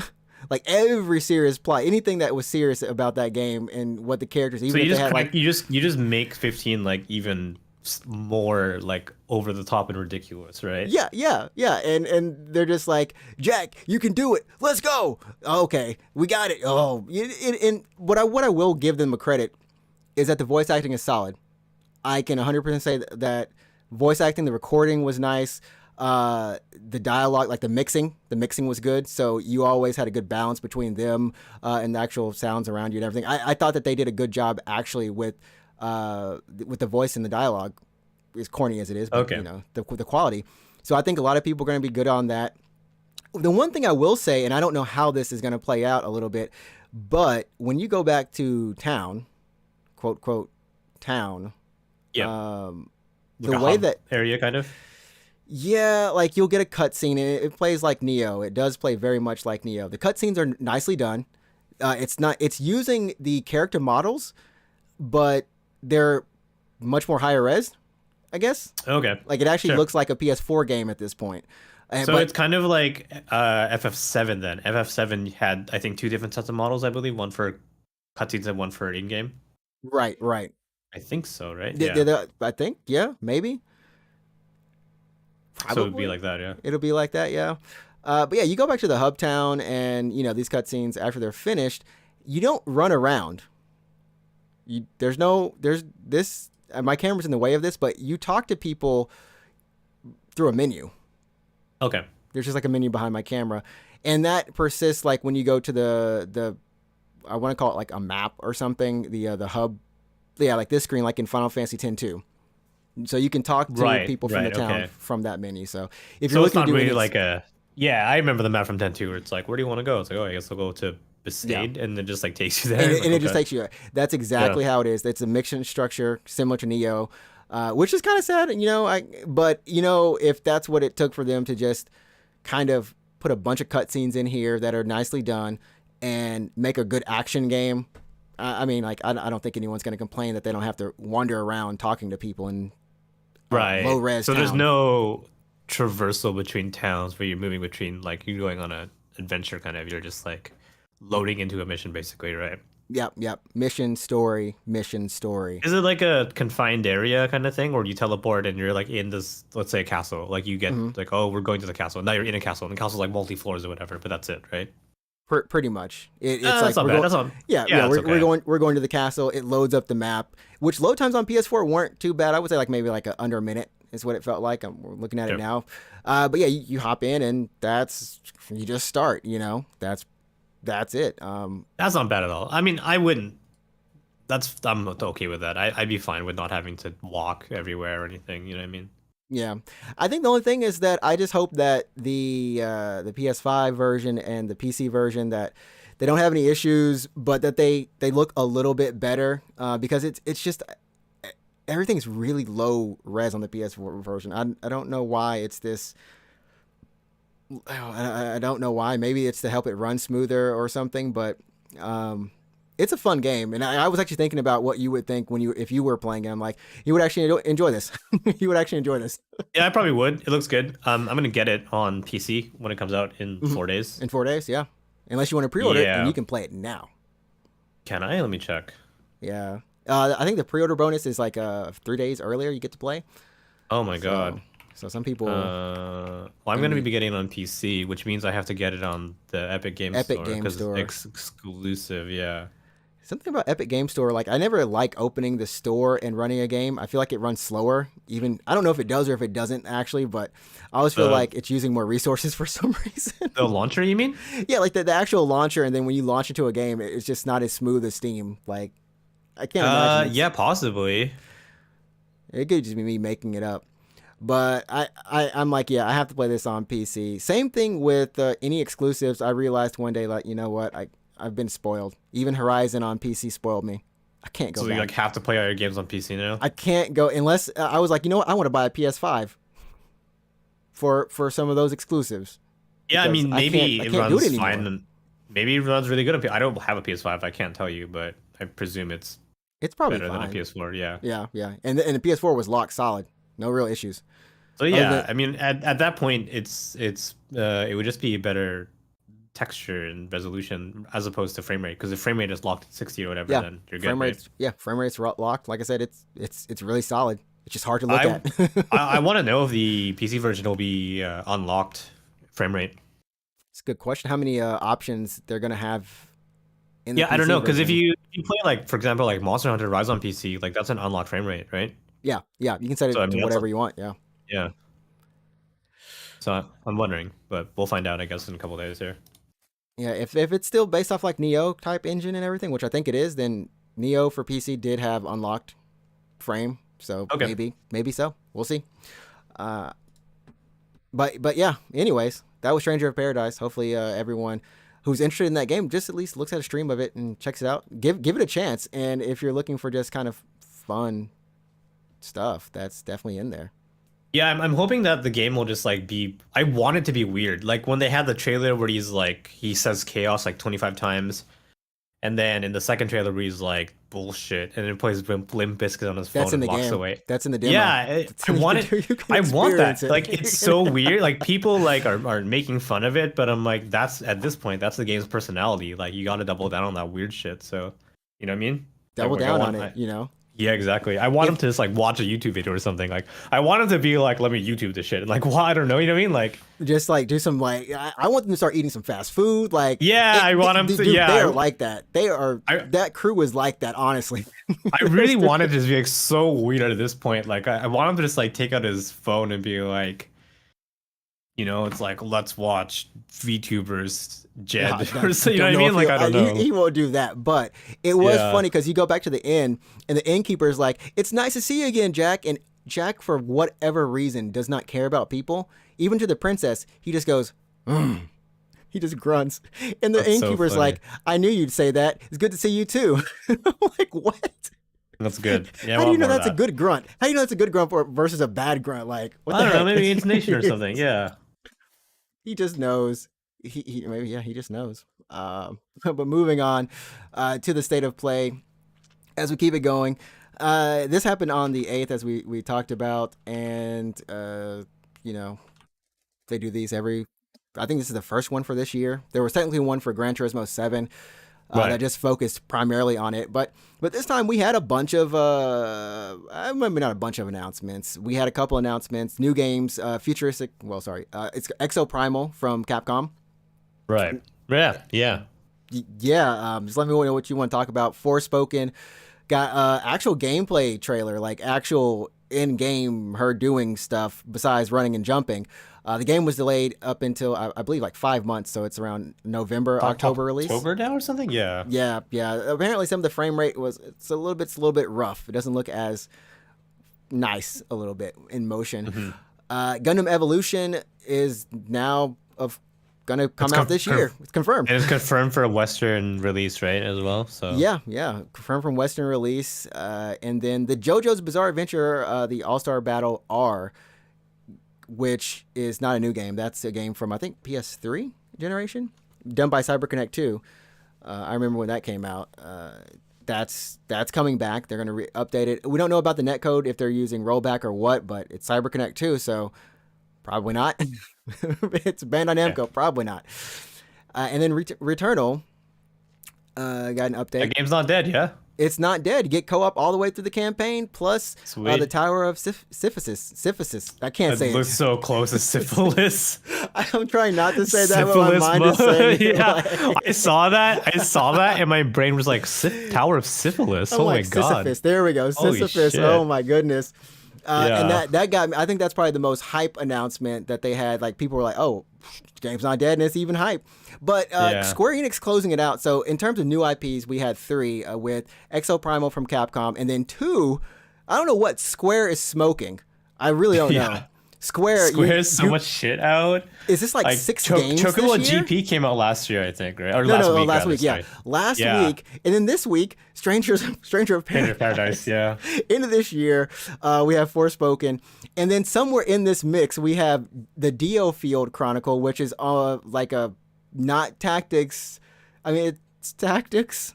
like every serious plot, anything that was serious about that game and what the characters, even So if you they just had like, you just make 15 like even more like over the top and ridiculous, right? yeah, and they're just like, Jack, you can do it, let's go. Okay, we got it. Oh, and what I will give them a credit is that the voice acting is solid. I can 100% say that voice acting, the recording was nice. The dialogue, like the mixing was good. So you always had a good balance between them and the actual sounds around you and everything. I thought that they did a good job actually with the voice and the dialogue, as corny as it is, but Okay. the quality. So I think a lot of people are going to be good on that. The one thing I will say, and I don't know how this is going to play out a little bit, but when you go back to town, quote town, Yeah. the Like a way hub that area kind of. yeah, like you'll get a cutscene and it plays like Neo. It does play very much like Neo. The cutscenes are nicely done. It's using the character models, but they're much more higher res, I guess. Okay. Like it actually Sure. looks like a PS4 game at this point. So But it's kind of like FF7 then. FF7 had I think two different sets of models, I believe, one for cutscenes and one for in-game. right. I think so, right? I think, yeah, maybe. So it would be Probably. like that, yeah. It'll be like that, yeah. But yeah, you go back to the hub town, and these cutscenes after they're finished, you don't run around. There's this. My camera's in the way of this, but you talk to people through a menu. Okay. There's just like a menu behind my camera, and that persists like when you go to the I want to call it like a map or something. The hub, yeah, like this screen, like in Final Fantasy X too. So you can talk to Right, people from the right, town okay. from that menu. So if So you're it's looking not to do really any, like a yeah, I remember the map from 10 2 where it's like, where do you want to go? It's like, oh, I guess I'll go to Besaid, and it just like takes you there. and Like, it just okay. takes you. That's exactly how it is. It's a mission structure similar to Neo, which is kind of sad, but if that's what it took for them to just kind of put a bunch of cutscenes in here that are nicely done and make a good action game. I mean, like I don't think anyone's going to complain that they don't have to wander around talking to people in Right. low res. So there's town. no traversal between towns where you're moving between like you're going on a adventure kind of. You're just like loading into a mission basically, right? Yep. Mission story, mission story. Is it like a confined area kind of thing, or do you teleport and you're like in this, let's say, a castle? Like you get Hmm. like, oh, we're going to the castle. Now you're in a castle, and the castle's like multi floors or whatever. But that's it, right? Pretty much. It's That's like not we're bad. going. That's not. Yeah. Yeah, it's okay. We're going to the castle. It loads up the map, which load times on PS4 weren't too bad. I would say like maybe like under a minute is what it felt like. We're looking at it Yep. now, but yeah, you hop in and you just start. You know, that's it. That's not bad at all. I mean, I wouldn't. I'm okay with that. I'd be fine with not having to walk everywhere or anything. You know what I mean? Yeah, I think the only thing is that I just hope that the PS5 version and the PC version that they don't have any issues, but that they look a little bit better because it's just everything's really low res on the PS4 version. I don't know why it's this. I don't know why. Maybe it's to help it run smoother or something, but it's a fun game. And I was actually thinking about what you would think if you were playing it. I'm like, you would actually enjoy this. You would actually enjoy this. Yeah, I probably would. It looks good. I'm gonna get it on PC when it comes out in 4 days. In 4 days, yeah. Unless you want to pre-order it, Yeah. and you can play it now. Can I? Let me check. Yeah. I think the pre-order bonus is like 3 days earlier you get to play. Oh my god. So some people Well, I'm gonna be getting it on PC, which means I have to get it on the Epic Game Store Game because Store. it's exclusive. Yeah. something about Epic Game Store. Like I never like opening the store and running a game. I feel like it runs slower. Even I don't know if it does or if it doesn't actually, but I always feel like it's using more resources for some reason. The launcher, you mean? Yeah, like the actual launcher, and then when you launch into a game, it's just not as smooth as Steam. Like I can't imagine. Yeah, possibly. It could just be me making it up. But I'm like, yeah, I have to play this on PC. Same thing with any exclusives. I realized one day, like, you know what? I've been spoiled. Even Horizon on PC spoiled me. I can't go So back. you like have to play all your games on PC now? I can't go unless I was like, you know what? I want to buy a PS5 for some of those exclusives. Yeah, I Because mean, I maybe can't it do it runs anymore. fine. Maybe it runs really good on I don't have a PS5. I can't tell you, but I presume it's It's probably better than a fine. PS4. Yeah. Yeah. And the PS4 was locked solid. No real issues. So yeah, than- I mean, at that point, it would just be a better texture and resolution as opposed to frame rate, because if frame rate is locked at 60 or whatever, Yeah, then you're good. frame Right? rates. Yeah, frame rates locked. Like I said, it's really solid. It's just hard to look at. I want to know if the PC version will be unlocked frame rate. It's a good question. How many options they're gonna have in the Yeah, I don't PC know, because if version? you play like, for example, like Monster Hunter Rise on PC, like that's an unlocked frame rate, right? Yeah, you can set it So, I mean, to that's whatever you want. Yeah. Yeah. So I'm wondering, but we'll find out, I guess, in a couple days here. Yeah, if it's still based off like Neo type engine and everything, which I think it is, then Neo for PC did have unlocked frame, so Okay. maybe so. We'll see. But yeah. Anyways, that was Stranger of Paradise. Hopefully, everyone who's interested in that game just at least looks at a stream of it and checks it out. Give it a chance. And if you're looking for just kind of fun stuff, that's definitely in there. Yeah, I'm hoping that the game will just like be. I want it to be weird. Like when they had the trailer where he says chaos like 25 times, and then in the second trailer where he's like bullshit, and then plays Limp Bizkit on his phone That's in and the walks game. away. That's in the demo. Yeah, I want it. You can I want that. experience it. Like it's so weird. Like people like are making fun of it, but I'm like, that's at this point, that's the game's personality. Like you got to double down on that weird shit. So, you know what I mean? Double Like, I down want- on it. You know. Yeah, exactly. I want him to just like watch a YouTube video or something. Like I want him to be like, let me YouTube this shit. And like, well, I don't know. You know what I mean? Like, Just like do some like I want them to start eating some fast food. Like yeah, I want him to. Dude, Yeah, they are like that. They are that crew is like that. Honestly, I really wanted to be like so weird at this point. Like I want him to just like take out his phone and be like, you know, it's like, let's watch VTubers Jed or so, you know what I mean? Like I don't know. He won't do that, but it was Yeah. funny because you go back to the inn and the innkeeper is like, "It's nice to see you again, Jack." And Jack, for whatever reason, does not care about people. Even to the princess, he just goes, he just grunts. And the That's so innkeeper's funny. like, "I knew you'd say that. It's good to see you too." I'm like, what? That's good. Yeah, I How do you want know more of that's a that. good grunt? How do you know that's a good grunt versus a bad grunt? Like, what I the don't know. heck? Maybe intonation or something. Yeah. He just knows. He maybe he just knows. But moving on to the state of play, as we keep it going, this happened on the 8th, as we talked about, and you know, they do these every I think this is the first one for this year. There was technically one for Gran Turismo 7 Right. that just focused primarily on it. But this time we had a bunch of, maybe not a bunch of announcements. We had a couple announcements, new games, futuristic. Well, sorry, it's Exo Primal from Capcom. Right. Yeah. Yeah. Yeah, just let me know what you want to talk about. Forspoken got actual gameplay trailer, like actual in-game her doing stuff besides running and jumping. The game was delayed up until I believe like 5 months, so it's around November, October release. October now or something? Yeah. Yeah, yeah. Apparently, some of the frame rate it's a little bit rough. It doesn't look as nice a little bit in motion. Mm-hmm. Gundam Evolution is now gonna come out this year. It's confirmed. And it's confirmed for a Western release, right, as well. So Yeah, confirmed from Western release. And then the JoJo's Bizarre Adventure, the All-Star Battle R, which is not a new game. That's a game from I think PS3 generation, done by CyberConnect 2. I remember when that came out. That's coming back. They're gonna update it. We don't know about the netcode if they're using rollback or what, but it's CyberConnect 2, so probably not. It's banned on Namco. Yeah. Probably not. And then Returnal got an update. That game's not dead, yeah? It's not dead. You get co-op all the way through the campaign, plus the Tower of Syphilis. I can't say it. It looks so close to syphilis. I'm trying not to say that, but my mind is saying it. Yeah, like... I saw that, and my brain was like, Tower of Syphilis. I'm oh like, my god. Sisyphus. There we go. Sisyphus. Oh my goodness. And that got me. I think that's probably the most hype announcement that they had. Like, people were like, "Oh, game's not dead," and it's even hype. But Square Enix closing it out. So in terms of new IPs, we had 3 with Exo Primal from Capcom, and then 2. I don't know what Square is smoking. I really don't know. Square has so much shit out. Is this like 6 games Chocobo this year? GP came out last year, I think, right? Or last week. Yeah, last week, and then this week, Stranger of Paradise. Yeah. Into this year, we have Forspoken, and then somewhere in this mix, we have the Dio Field Chronicle, which is like a not tactics. I mean, it's tactics,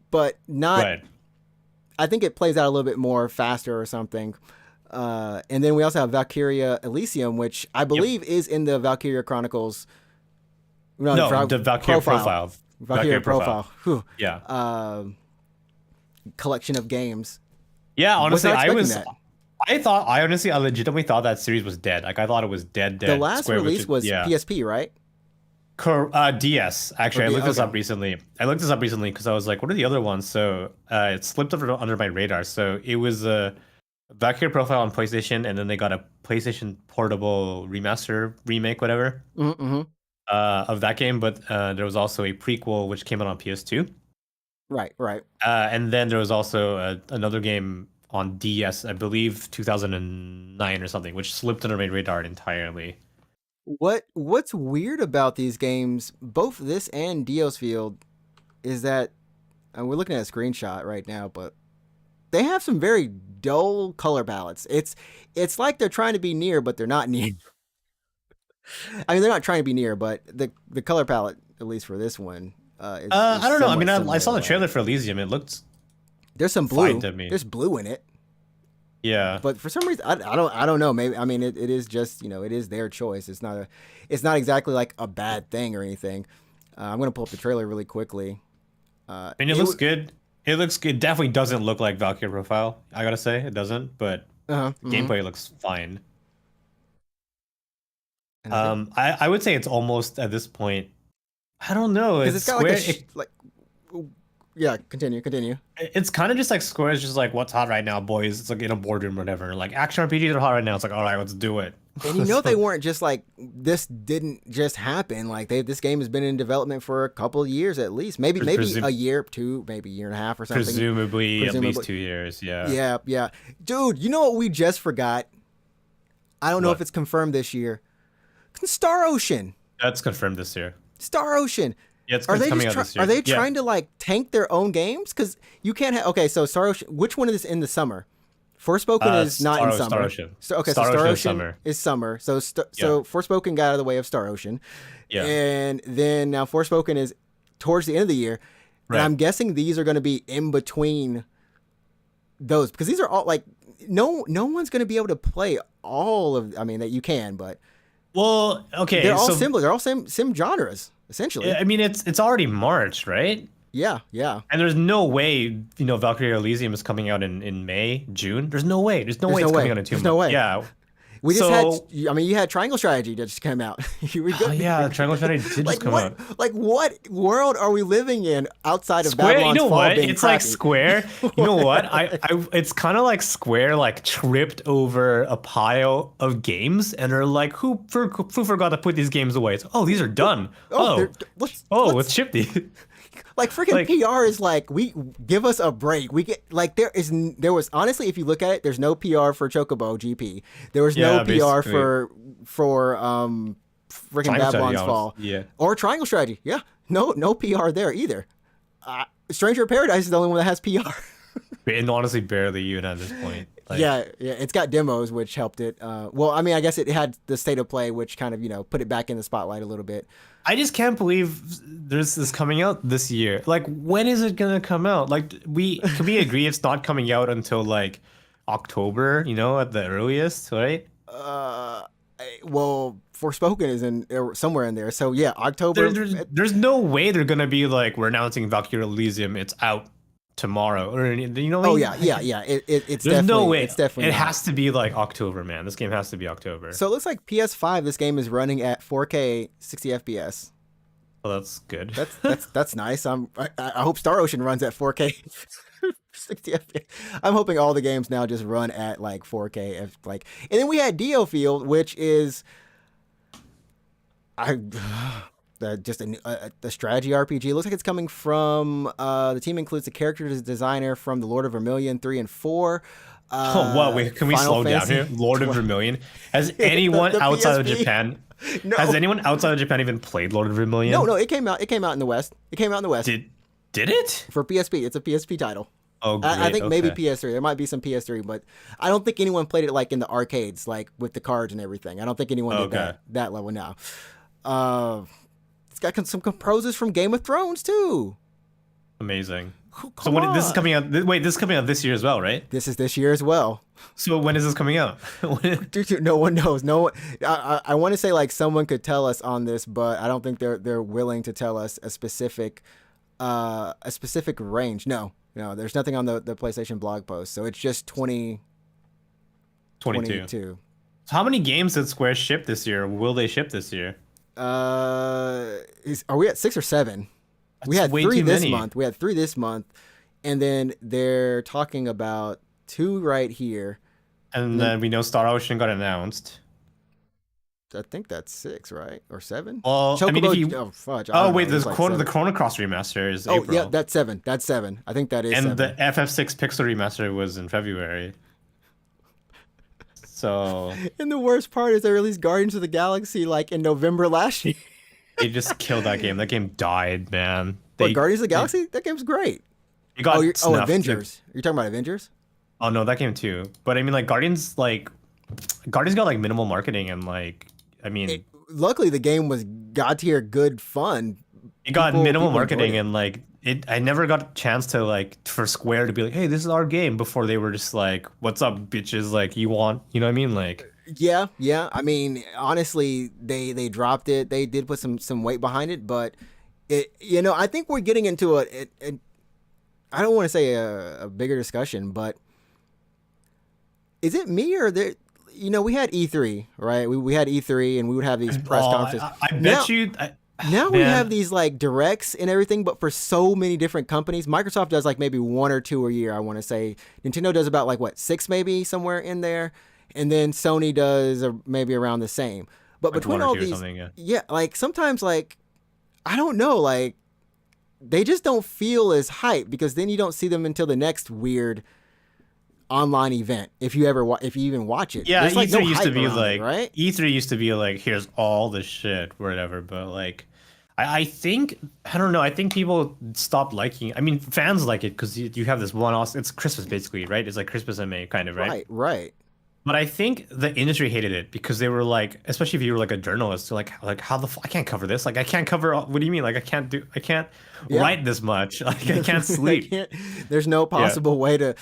but not. Right. I think it plays out a little bit more faster or something. And then we also have Valkyria Elysium, which I believe is in the Valkyria Chronicles. No, the Valkyria Profile. Valkyria Profile. Whew. Yeah. Collection of games. Yeah, honestly, I legitimately thought that series was dead. Like, I thought it was dead. The last release was PSP, right? DS. Actually, I looked this up recently. Because I was like, what are the other ones? So it slipped under my radar. So it was Valkyria Profile on PlayStation, and then they got a PlayStation Portable remake, whatever, of that game. But there was also a prequel which came out on PS2. Right. And then there was also another game on DS, I believe 2009 or something, which slipped under my radar entirely. What's weird about these games, both this and Dio's Field, is that we're looking at a screenshot right now, but they have some very dull color palettes. It's like they're trying to be near, but they're not near. I mean, they're not trying to be near, but the color palette, at least for this one, is I don't know. I mean, I saw the to trailer for Elysium. It looked there's some blue. fine to me. There's blue in it. Yeah, but for some reason, I don't know. Maybe, I mean, it is just, it is their choice. It's not exactly like a bad thing or anything. I'm gonna pull up the trailer really quickly. I mean, it looks good. It looks good. It definitely doesn't look like Valkyria Profile. I gotta say, it doesn't. But gameplay looks fine. I would say it's almost at this point. I don't know. It's got Square, yeah, continue. It's kind of just like Square is just like, what's hot right now, boys? It's like in a boardroom or whatever. Like, action RPGs are hot right now. It's like, all right, let's do it. And they weren't just like, this didn't just happen. Like, this game has been in development for a couple of years at least. Maybe a year, 2, maybe a year and a half or something. Presumably at least 2 years, yeah. Yeah. Dude, you know what we just forgot? I don't know if it's confirmed this year. Star Ocean. That's confirmed this year. Star Ocean. Yeah, it's coming out this year. Are they trying to like tank their own games? Because you can't have. Okay, so Star Ocean. Which one is in the summer? Forspoken is not in summer. Star Ocean. So Star Ocean is summer. So Forspoken got out of the way of Star Ocean. Yeah. And then now Forspoken is towards the end of the year. Right. And I'm guessing these are going to be in between those, because these are all like no one's going to be able to play all of. I mean, that you can, but Well, okay, They're all so similar. They're all same genres essentially. I mean, it's already March, right? Yeah, yeah. And there's no way, Valkyrie Elysium is coming out in May, June. There's no way. There's no There's way no it's coming way. out in two There's no months. way. Yeah. We just had. So, I mean, you had Triangle Strategy that just came out. You were oh good. yeah, Triangle Strategy did Like just come what? out. Like what world are we living in outside of Square, you Babylon's know Fall what? being It's like crappy? Square. You know what? It's kind of like Square like tripped over a pile of games and are like, who forgot to put these games away? It's, oh, these are done. Oh, Oh, let's let's ship these. like freaking Like, PR is like we give us a break. We get like there was honestly, if you look at it, there's no PR for Chocobo GP. There was no yeah, PR basically. for freaking Triangle Strategy, Babylon's Fall. yeah. Or Triangle Strategy. Yeah, no PR there either. Stranger of Paradise is the only one that has PR. And honestly, barely even at this point. Like, Yeah, it's got demos which helped it. Well, I mean, I guess it had the state of play, which kind of put it back in the spotlight a little bit. I just can't believe there's this coming out this year. Like, when is it gonna come out? Like, can we agree it's not coming out until like October? At the earliest, right? Well, Forspoken is in somewhere in there, so yeah, October. There's no way they're gonna be like, we're announcing Valkyrie Elysium. It's out tomorrow, or What I Oh mean? yeah. It's There's definitely no way. It's definitely It not. has to be like October, man. This game has to be October. So it looks like PS5. This game is running at 4K 60 FPS. Well, that's good. That's nice. I hope Star Ocean runs at 4K 60 FPS. I'm hoping all the games now just run at like 4K. And then we had Dio Field, which is the strategy RPG. Looks like it's coming from the team includes the character designer from the Lord of Vermilion 3 and 4. Oh, what? Wait, can we Final slow down Fantasy here? Lord of Vermilion. Has anyone The outside of PSP? Japan? No. Has anyone outside of Japan even played Lord of Vermilion? No, it came out. It came out in the West. It came out in the West Did it? for PSP. It's a PSP title. Oh, great. I think maybe okay. PS3. There might be some PS3, but I don't think anyone played it like in the arcades, like with the cards and everything. I don't think anyone did Okay. that level now. It's got some composers from Game of Thrones too. Amazing. Come So when this is on. coming out? Wait, this is coming out this year as well, right? This is this year as well. So when is this coming out? Dude, no one knows. No one. I want to say like someone could tell us on this, but I don't think they're willing to tell us a specific range. No, there's nothing on the PlayStation blog post. So it's just 22. 22. So how many games did Square ship this year? Will they ship this year? Are we at 6 or 7? We That's had way 3 too this many. month. We had 3 this month, and then they're talking about 2 right here. And then we know Star Ocean got announced. I think that's 6, right? Or 7? Well, I mean, if you oh fudge! I oh don't wait, know. It's there's like the 7. Chrono Cross remaster is Oh April. yeah, that's 7. That's 7. I think that is. And 7. the FF6 Pixel remaster was in February. So And the worst part is they released Guardians of the Galaxy like in November last year. they just killed that game. That game died, man. But Guardians of the Galaxy, that game's great. It got snuffed. Avengers. You're talking about Avengers? Oh no, that game too. But I mean, like Guardians got like minimal marketing and like, I mean, Luckily, the game was god tier, good fun. it got people minimal enjoyed marketing it. and like it. I never got a chance to like for Square to be like, hey, this is our game. Before they were just like, what's up, bitches? Like, you want, you know what I mean? Like, Yeah. I mean, honestly, they dropped it. They did put some weight behind it, but I think we're getting into I don't want to say a bigger discussion, but is it me or there? We had E3, right? We had E3, and we would have these press conferences. I bet Now- you. Now we Man. have these like directs and everything, but for so many different companies. Microsoft does like maybe 1 or 2 a year, I want to say. Nintendo does about like 6 maybe somewhere in there, and then Sony does maybe around the same. But Like between 1 or all 2 or these, something, yeah. like sometimes like I don't know, like they just don't feel as hype because then you don't see them until the next weird online event if you even watch it. Yeah, There's, like, E3 no used to hype be around it, like right? E3 used to be like, here's all the shit, whatever. But like, I think I don't know. I think people stopped liking. I mean, fans like it because you have this one. It's Christmas basically, right? It's like Christmas in May, kind of, right? Right. But I think the industry hated it because they were like, especially if you were like a journalist, they're like how the I can't cover this. Like I can't cover. What do you mean? Like I can't Yeah. write this much. Like I can't I sleep. can't. There's no Yeah, possible way to,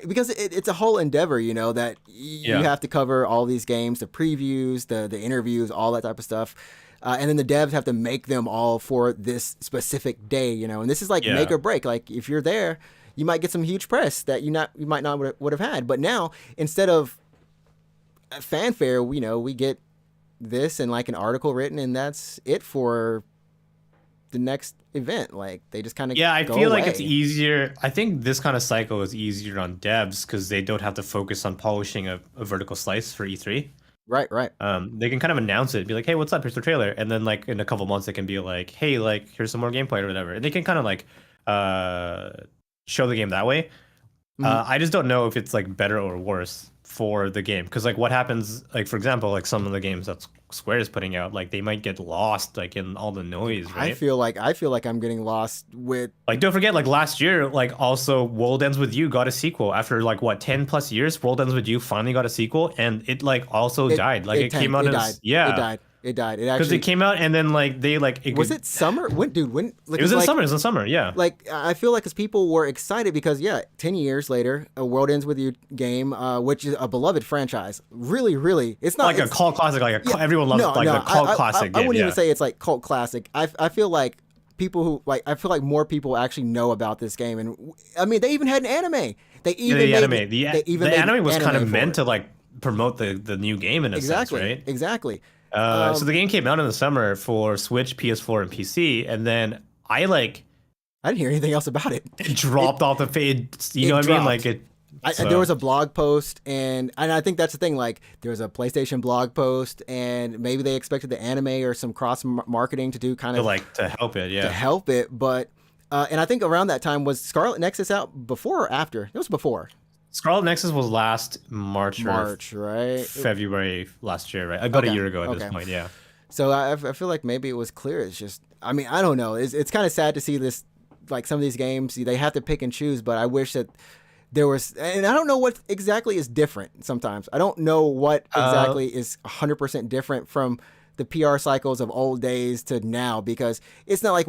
because it's a whole endeavor, that you yeah, have to cover all these games, the previews, the interviews, all that type of stuff, and then the devs have to make them all for this specific day, and this is like make yeah. or break. Like if you're there, you might get some huge press that you might not would have had. But now instead of fanfare, we get this and like an article written, and that's it for the next event. Like they just kind of Yeah, I go feel like it's away. easier. I think this kind of cycle is easier on devs because they don't have to focus on polishing a vertical slice for E3. Right, right. They can kind of announce it, be like, "Hey, what's up? Here's the trailer," and then like in a couple months, they can be like, "Hey, like here's some more gameplay or whatever," and they can kind of like uh show the game that way. Mhm. I just don't know if it's like better or worse for the game because like what happens, like for example, like some of the games that Square is putting out, like they might get lost like in all the noise, right? I feel like I'm getting lost with Like, don't forget, like last year, like also World Ends With You got a sequel after like what 10 plus years. World Ends With You finally got a sequel, and it like also it. died. Like It it came tanked. out It in died. It yeah, died. It died. It because it actually came out and then like they like it was could. it summer. When, dude? When? Like, It was it's in like summer. It was in summer. Yeah, I feel like because people were excited because 10 years later, a World Ends With You game, which is a beloved franchise. Really, really, it's not like a it's cult classic. Like yeah, everyone loves no, like no. the cult classic I game. wouldn't even Yeah, say it's like cult classic. I feel like people who like I feel like more people actually know about this game, and I mean they even had an anime. They yeah. even The made anime. they even The made anime was kind anime of for meant it. to like promote the new game in a sense, Exactly, right? exactly. So the game came out in the summer for Switch, PS4, and PC, and then I like I didn't hear anything else about it. it It dropped off the feed. You know it what I mean? Like dropped. it. There So was a blog post, and I think that's the thing. Like, there was a PlayStation blog post, and maybe they expected the anime or some cross marketing to do kind to of like to help it, to yeah. help it. But and I think around that time was Scarlet Nexus out before or after? It was before Scarlet Nexus was last March or March, right? February last year, right? About a Okay, year ago at this okay. point, yeah. So I feel like maybe it was clear. It's just, I mean, I don't know. It's kind of sad to see this, like some of these games, they have to pick and choose. But I wish that there was, and I don't know what exactly is different sometimes. I don't know what Uh, exactly is 100% different from the PR cycles of old days to now, because it's not like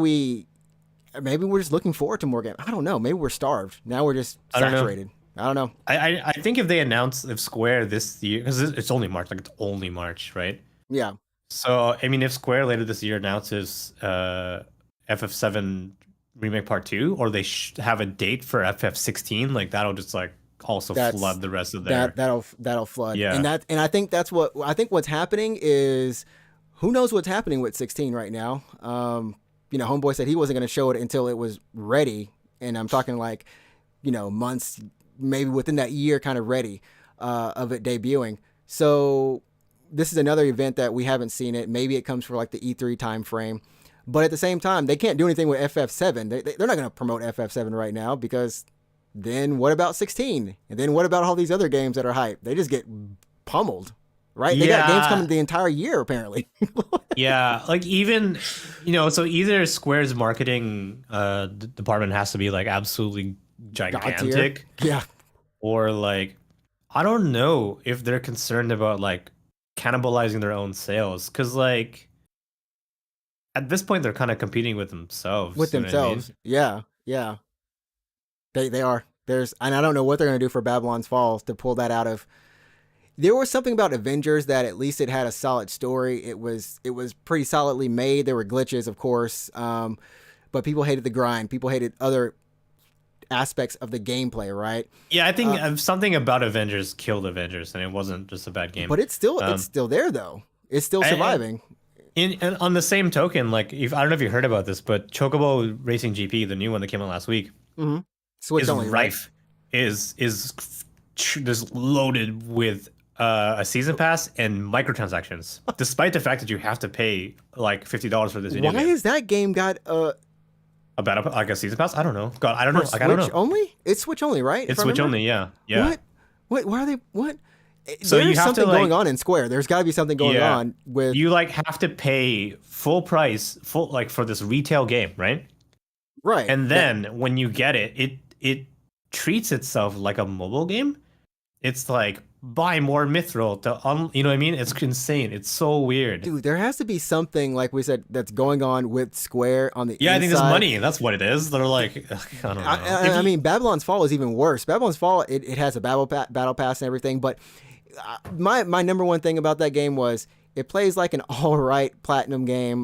maybe we're just looking forward to more games. I don't know. Maybe we're starved. Now we're just I don't know. saturated. I don't know. I think if they announce if Square this year, because it's only March, like it's only March, right? Yeah. So I mean, if Square later this year announces FF7 Remake Part 2, or they have a date for FF16, like that'll just like also That's flood the rest of their that'll flood. yeah. And I think what's happening is who knows what's happening with 16 right now. Homeboy said he wasn't going to show it until it was ready, and I'm talking like, months, maybe within that year, kind of ready of it debuting. So this is another event that we haven't seen it. Maybe it comes for like the E3 time frame. But at the same time, they can't do anything with FF7. They're not going to promote FF7 right now, because then what about 16? And then what about all these other games that are hyped? They just get pummeled, right? They got games coming Yeah, the entire year, apparently. yeah, like even so either Square's marketing department has to be like absolutely God tier. gigantic, Yeah. or like I don't know if they're concerned about like cannibalizing their own sales, because like at this point they're kind of competing with With themselves. You know what I mean? themselves. Yeah. Yeah. They are. And I don't know what they're going to do for Babylon's Falls to pull that out of. There was something about Avengers that at least it had a solid story. It was pretty solidly made. There were glitches, of course, but people hated the grind. People hated other aspects of the gameplay, right? Yeah, I think Uh, something about Avengers killed Avengers, and it wasn't just a bad game. but it's Um, still there though. It's still and, surviving. and on the same token, like if I don't know if you heard about this, but Chocobo Racing GP, the new one that came out last week, Hmm. Switch is only, right? rife, is just loaded with a season pass and microtransactions, despite the fact that you have to pay like $50 for this video Why game. is that game got About like a season pass? I don't know. God, I don't for know. Like I don't Switch know. only? It's Switch only, right? If It's I Switch remember? only. Yeah, yeah. What? What? Why are they? What? So There you is have to something going like on in Square. There's got to be something going yeah, on with you like have to pay full price full like for this retail game, right? right. And That then when you get it, it treats itself like a mobile game. It's like buy more mithril you know what I mean? It's insane. It's so weird. Dude, there has to be something, like we said, that's going on with Square on the Yeah, I think there's inside. money. That's what it is. They're like, ugh, I don't know. I mean, Babylon's Fall is even worse. Babylon's Fall, it has a battle pass and everything, but my number one thing about that game was it plays like an all right platinum game,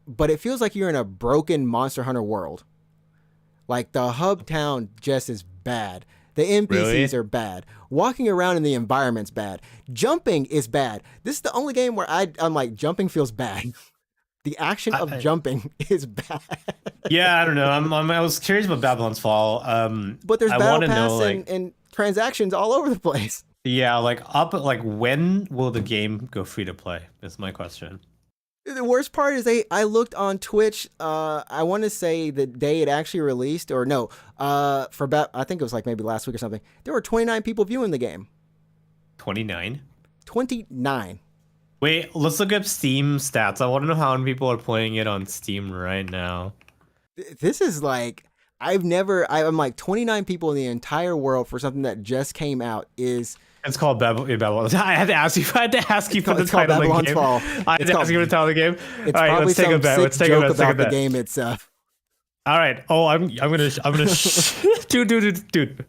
but it feels like you're in a broken Monster Hunter world. Like the hub town just is bad. The NPCs Really? are bad. Walking around in the environment's bad. Jumping is bad. This is the only game where I'm like, jumping feels bad. The action of jumping is bad. Yeah, I don't know. I was curious about Babylon's Fall. But there's I battle want to pass know, like, and transactions all over the place. yeah, like when will the game go free to play? Is my question. The worst part is I looked on Twitch. I want to say the day it actually released, or no, I think it was like maybe last week or something. There were 29 people viewing the game. 29. 29. Wait, let's look up Steam stats. I want to know how many people are playing it on Steam right now. This is like I'm like 29 people in the entire world for something that just came out is. It's called Babylon. I had to ask you. I had to ask you for the It's called title of the Babylon's game. Fall. I had to ask you for the title of the game. It's All right, probably let's take a some bet. sick Let's take a joke bet. Let's take a about the bet. game itself. All right. Oh, I'm gonna dude.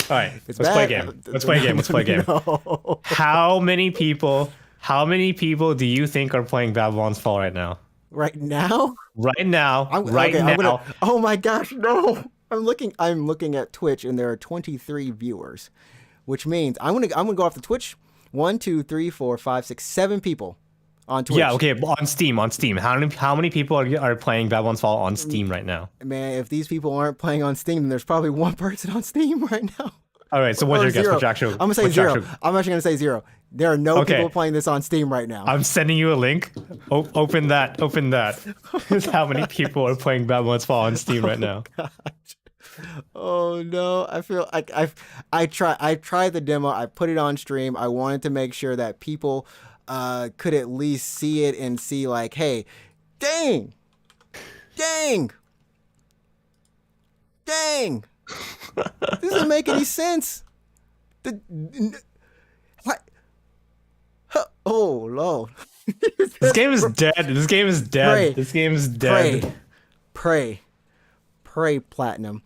All right. It's Let's play a bad. game. Let's play a game. Let's play a game. No. How many people do you think are playing Babylon's Fall right now? Right now? Right now. Right okay, now. oh my gosh, no. I'm looking at Twitch and there are 23 viewers, which means I'm gonna go off the Twitch. 1, 2, 3, 4, 5, 6, 7 people on Twitch. Yeah, okay, on Steam. How many people are playing Babylon's Fall on Steam right now? Man, if these people aren't playing on Steam, then there's probably one person on Steam right now. All right, so what's Or your guess? zero. What's your actual? I'm gonna say what's your 0. actual- I'm actually gonna say 0. There are no Okay. people playing this on Steam right now. I'm sending you a link. Open that. Open that. Here's how many people are playing Babylon's Fall on Steam right now. Oh no, I feel like I tried the demo. I put it on stream. I wanted to make sure that people could at least see it and see like, hey, dang. This doesn't make any sense. What? Oh Lord. This game is dead. This game is dead. Pray. This game is dead. Pray, Platinum.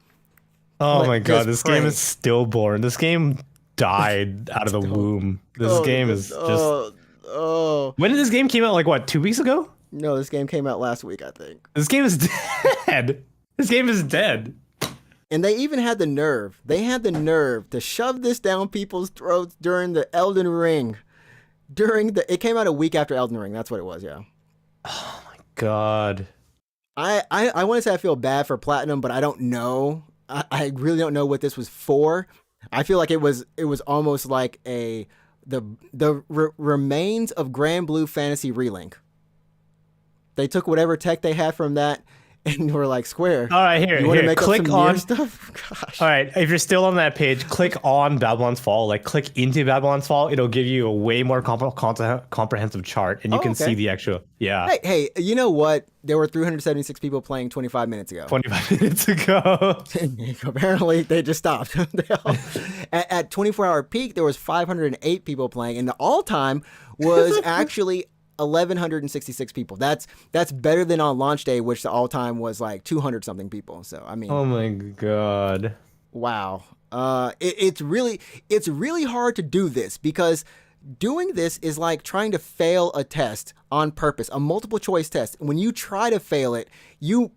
Oh Like, my god, just this pray. game is stillborn. This game died out of the womb. This game is just. Oh When did this game came out? Like what? 2 weeks ago? no, this game came out last week, I think. This game is dead. This game is dead. And they even had the nerve. They had the nerve to shove this down people's throats during the Elden Ring. It came out a week after Elden Ring. That's what it was, yeah. God. I want to say I feel bad for Platinum, but I don't know. I really don't know what this was for. I feel like it was almost like the remains of Grand Blue Fantasy Relink. They took whatever tech they had from that and were like, Square. All right, You want to here. make Click up some on. Nier stuff? Gosh. All right, if you're still on that page, click on Babylon's Fall. Like, click into Babylon's Fall. It'll give you a way more comprehensive chart, and you can okay. see the actual. Yeah. Hey, you know what? There were 376 people playing 25 minutes ago. 25 minutes ago. Apparently, they just stopped. At 24-hour peak, there was 508 people playing, and the all-time was actually 1,166 people. That's better than on launch day, which the all-time was like 200 something people. So I mean, Oh my god. wow. It's really hard to do this because doing this is like trying to fail a test on purpose, a multiple choice test. When you try to fail it, you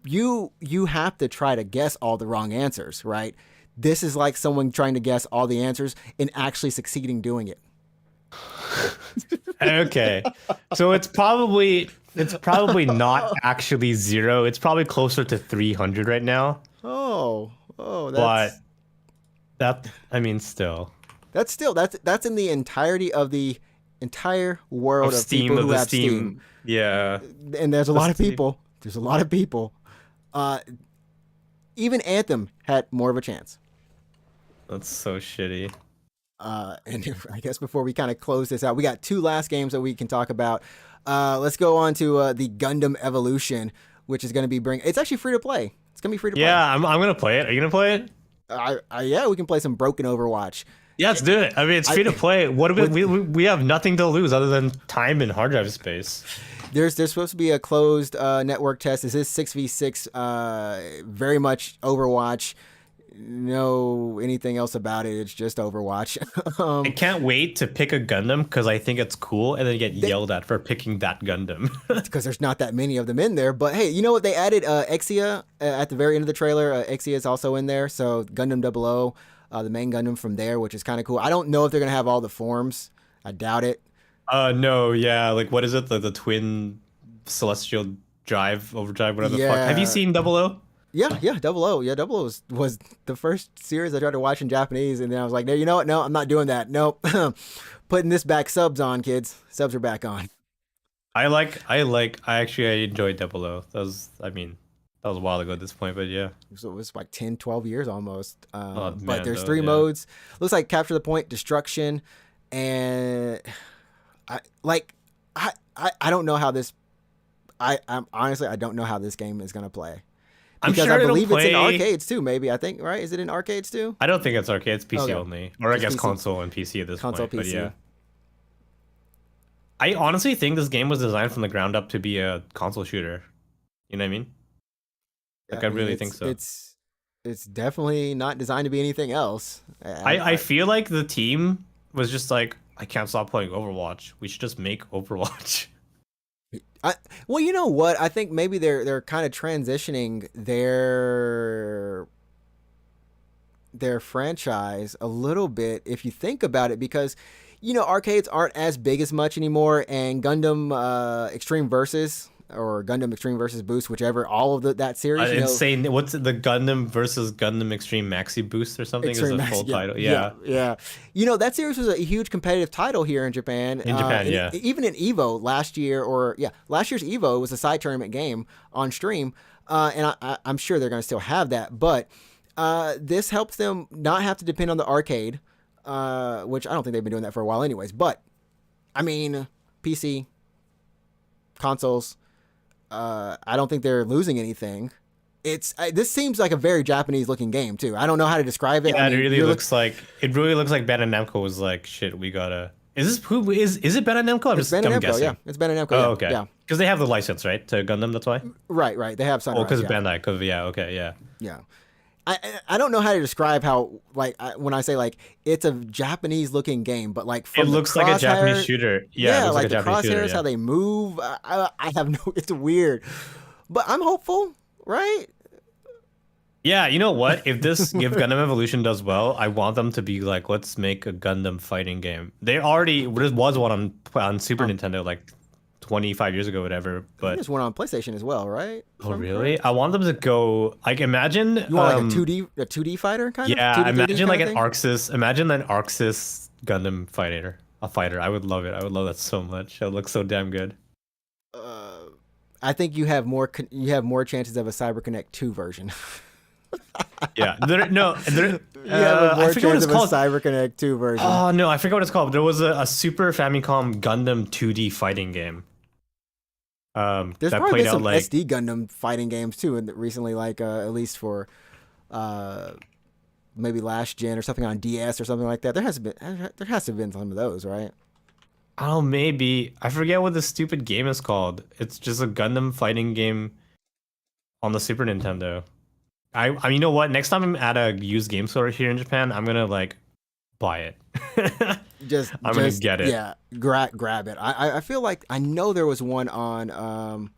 have to try to guess all the wrong answers, right? This is like someone trying to guess all the answers and actually succeeding doing it. Okay. So it's probably not actually 0. It's probably closer to 300 right now. Oh, But I mean still. that's in the entirety of the entire world of people who have Steam. Yeah. And there's a lot of Steam. people. There's a lot of people. Even Anthem had more of a chance. That's so shitty. And I guess before we kind of close this out, we got 2 last games that we can talk about. Let's go on to the Gundam Evolution, which is going to be it's actually free to play. It's going to be free to play. Yeah, I'm gonna play it. Are you gonna play it? Yeah, we can play some broken Overwatch. Yeah, let's do it. I mean, it's free to play. What do we have nothing to lose other than time and hard drive space. There's supposed to be a closed network test. This is 6v6, very much Overwatch. No anything else about it. It's just Overwatch. I can't wait to pick a Gundam because I think it's cool, and then get yelled at for picking that Gundam. Because there's not that many of them in there. But hey, you know what? They added Exia at the very end of the trailer. Exia is also in there. So Gundam 00, the main Gundam from there, which is kind of cool. I don't know if they're going to have all the forms. I doubt it. No, yeah. Like, what is it? The twin celestial overdrive, whatever the fuck. Have you seen 00? Yeah, 00. Yeah, 00 was the first series I tried to watch in Japanese, and then I was like, no, you know what? No, I'm not doing that. Nope. Putting this back, subs on, kids. Subs are back on. I actually enjoyed 00. That was a while ago at this point, but yeah. So it was like 10, 12 years almost. But there's 3 yeah. modes. Looks like Capture the Point, Destruction, and I don't know how this. I'm honestly, I don't know how this game is gonna play. Because I'm sure I believe it's in arcades too, maybe. I think, right? Is it in arcades too? I don't think it's arcade. It's PC only. Or Just I guess PC. console and PC at this Console, point. PC. But yeah. I honestly think this game was designed from the ground up to be a console shooter. You know what I mean? Like, I really think so. It's definitely not designed to be anything else. I feel like the team was just like, I can't stop playing Overwatch. We should just make Overwatch. Well, you know what? I think maybe they're kind of transitioning their franchise a little bit, if you think about it, because arcades aren't as big as much anymore, and Gundam Extreme Versus or Gundam Extreme Versus Boost, whichever, all of that series. Insane. What's the Gundam versus Gundam Extreme Maxi Boost or something? Extreme is the full title. Yeah. That series was a huge competitive title here in Japan. Yeah. Even in Evo last year's Evo was a side tournament game on stream, and I'm sure they're going to still have that. But this helps them not have to depend on the arcade, which I don't think they've been doing that for a while, anyways. But I mean, PC, consoles. I don't think they're losing anything. This seems like a very Japanese looking game too. I don't know how to describe it. Yeah, it really looks like Bandai Namco was like, shit, we gotta. Is it Bandai Namco? It's Bandai Namco, guessing. yeah. It's Bandai Namco. Oh, okay. Yeah, because they have the license, right, to Gundam. That's why. Right. They have Sunrise. Oh, because Bandai. Because okay, yeah. Yeah. I don't know how to describe how, like, when I say, like, it's a Japanese looking game, but like from it looks like a Japanese shooter. Yeah, it looks like a the Japanese crosshairs, shooter, how they move. I have no. It's weird, but I'm hopeful, right? Yeah, you know what? If Gundam Evolution does well, I want them to be like, let's make a Gundam fighting game. There was one on Super Nintendo like 25 years ago, whatever. But there's one on PlayStation as well, right? Oh, really? I want them to go like imagine you want like a 2D fighter kind of. Yeah, imagine like an ArcSys. Imagine an ArcSys Gundam fighter. I would love it. I would love that so much. It looks so damn good. I think you have more chances of a CyberConnect 2 version. Yeah, I forget what it's called. CyberConnect 2 version. Oh no, I forget what it's called. There was a Super Famicom Gundam 2D fighting game. There's probably been some SD Gundam fighting games too, and recently, like at least for maybe last gen or something on DS or something like that. There has to have been some of those, right? Oh, maybe. I forget what the stupid game is called. It's just a Gundam fighting game on the Super Nintendo. I you know what? Next time I'm at a used game store here in Japan, I'm gonna like buy it. I'm gonna get it. Yeah, grab it. I feel like I know there was one on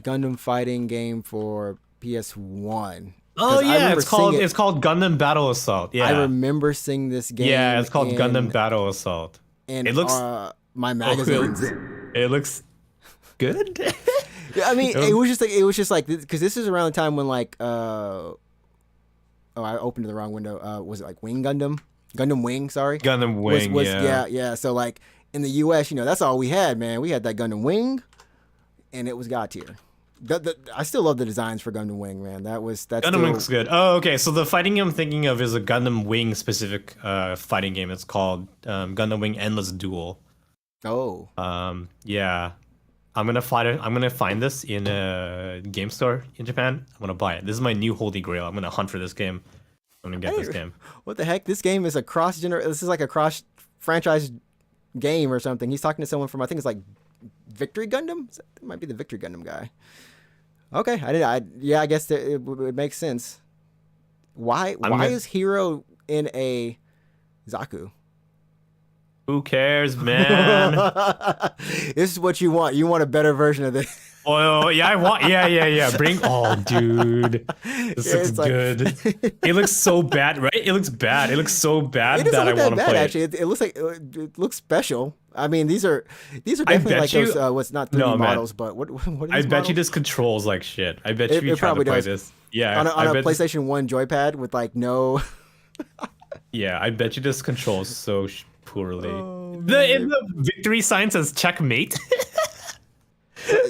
Gundam fighting game for PS1. Oh yeah, it's called Gundam Battle Assault. Yeah, I remember seeing this game. Yeah, it's called Gundam Battle Assault. And it looks my magazines. It looks good. Yeah, I mean, it was just like because this is around the time when like I opened the wrong window. Was it like Wing Gundam? Gundam Wing, sorry. Gundam Wing, yeah. So like in the U.S., that's all we had, man. We had that Gundam Wing, and it was God tier. I still love the designs for Gundam Wing, man. That's Gundam Wing's good. Oh, okay. So the fighting game I'm thinking of is a Gundam Wing specific fighting game. It's called Gundam Wing Endless Duel. Oh. Yeah. I'm gonna find this in a game store in Japan. I'm gonna buy it. This is my new holy grail. I'm gonna hunt for this game. I'm gonna I get this didn't- game. What the heck? This game is a This is like a cross franchise game or something. He's talking to someone from I think it's like Victory Gundam. It might be the Victory Gundam guy. Okay, yeah, I guess it makes sense. Why is Hero in a Zaku? Who cares, man? This is what you want. You want a better version of this. Oh yeah, I want. Yeah. Bring. Oh, dude, this Yeah, looks it's like- good. It looks so bad, right? It looks bad. It looks so bad It doesn't that I look that want to bad play it. actually. It looks like it looks special. I mean, these are definitely bet like you- those what's not 3D No, man. models, but what are I these bet you models? this controls like shit. I bet It you try to probably play does. this. Yeah, on I a bet this- PlayStation 1 joypad with like no. yeah, I bet you this controls so poorly. Oh, In the victory sign says checkmate.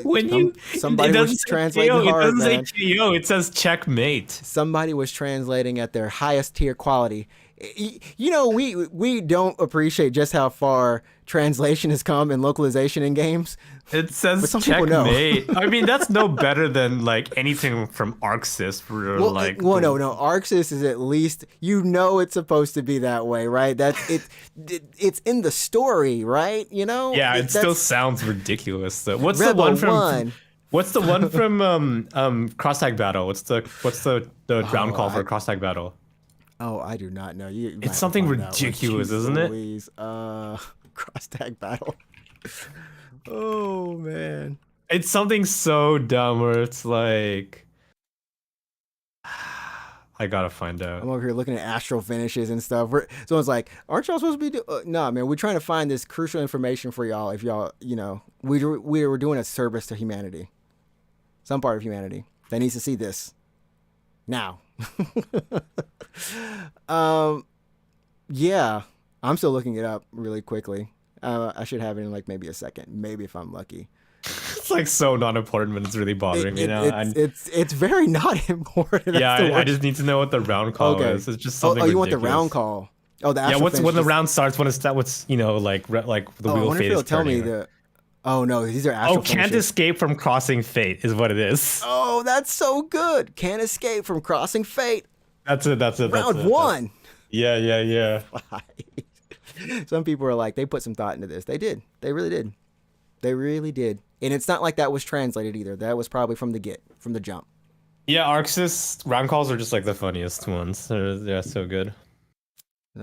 When somebody it doesn't was say translating KO, hard, it doesn't man. say KO, it says checkmate. Somebody was translating at their highest tier quality. You know, we don't appreciate just how far translation has come and localization in games. It says some people know. checkmate. I mean, that's no better than like anything from ArcSys for like. No. ArcSys is at least it's supposed to be that way, right? That's it. It's in the story, right? You know. Yeah, it still that's sounds ridiculous though. What's the Rebel one from? One. What's the one from Cross Tag Battle? What's the round call for Cross Tag Battle? Oh, I do not know. You might have It's to something find that one. ridiculous, Jeez isn't it? Louise. Cross tag battle. Oh man. It's something so dumb where it's like. I gotta find out. I'm over here looking at astral finishes and stuff. Someone's like, "Aren't y'all supposed to be?" Nah, man. We're trying to find this crucial information for y'all. If y'all, we were doing a service to humanity, some part of humanity that needs to see this now. Yeah, I'm still looking it up really quickly. I should have it in like maybe a second, maybe if I'm lucky. It's like so not important, but it's really bothering me now. It's very not important. Yeah, That's the I just need to know what the round call Okay. is. It's just something. Oh, you want the ridiculous. round call? Oh, the Yeah, astral when the finishes. round starts? When it's that? What's like the Oh, I wheel wonder if fade it'll is tell me turning. the. Oh no, these are astral Oh, can't finishes. escape from crossing fate is what it is. Oh, that's so good. Can't escape from crossing fate. That's it. Round one. Yeah. Some people are like, they put some thought into this. They did. They really did. They really did. And it's not like that was translated either. That was probably from the jump. Yeah, ArcSys round calls are just like the funniest ones. They're so good.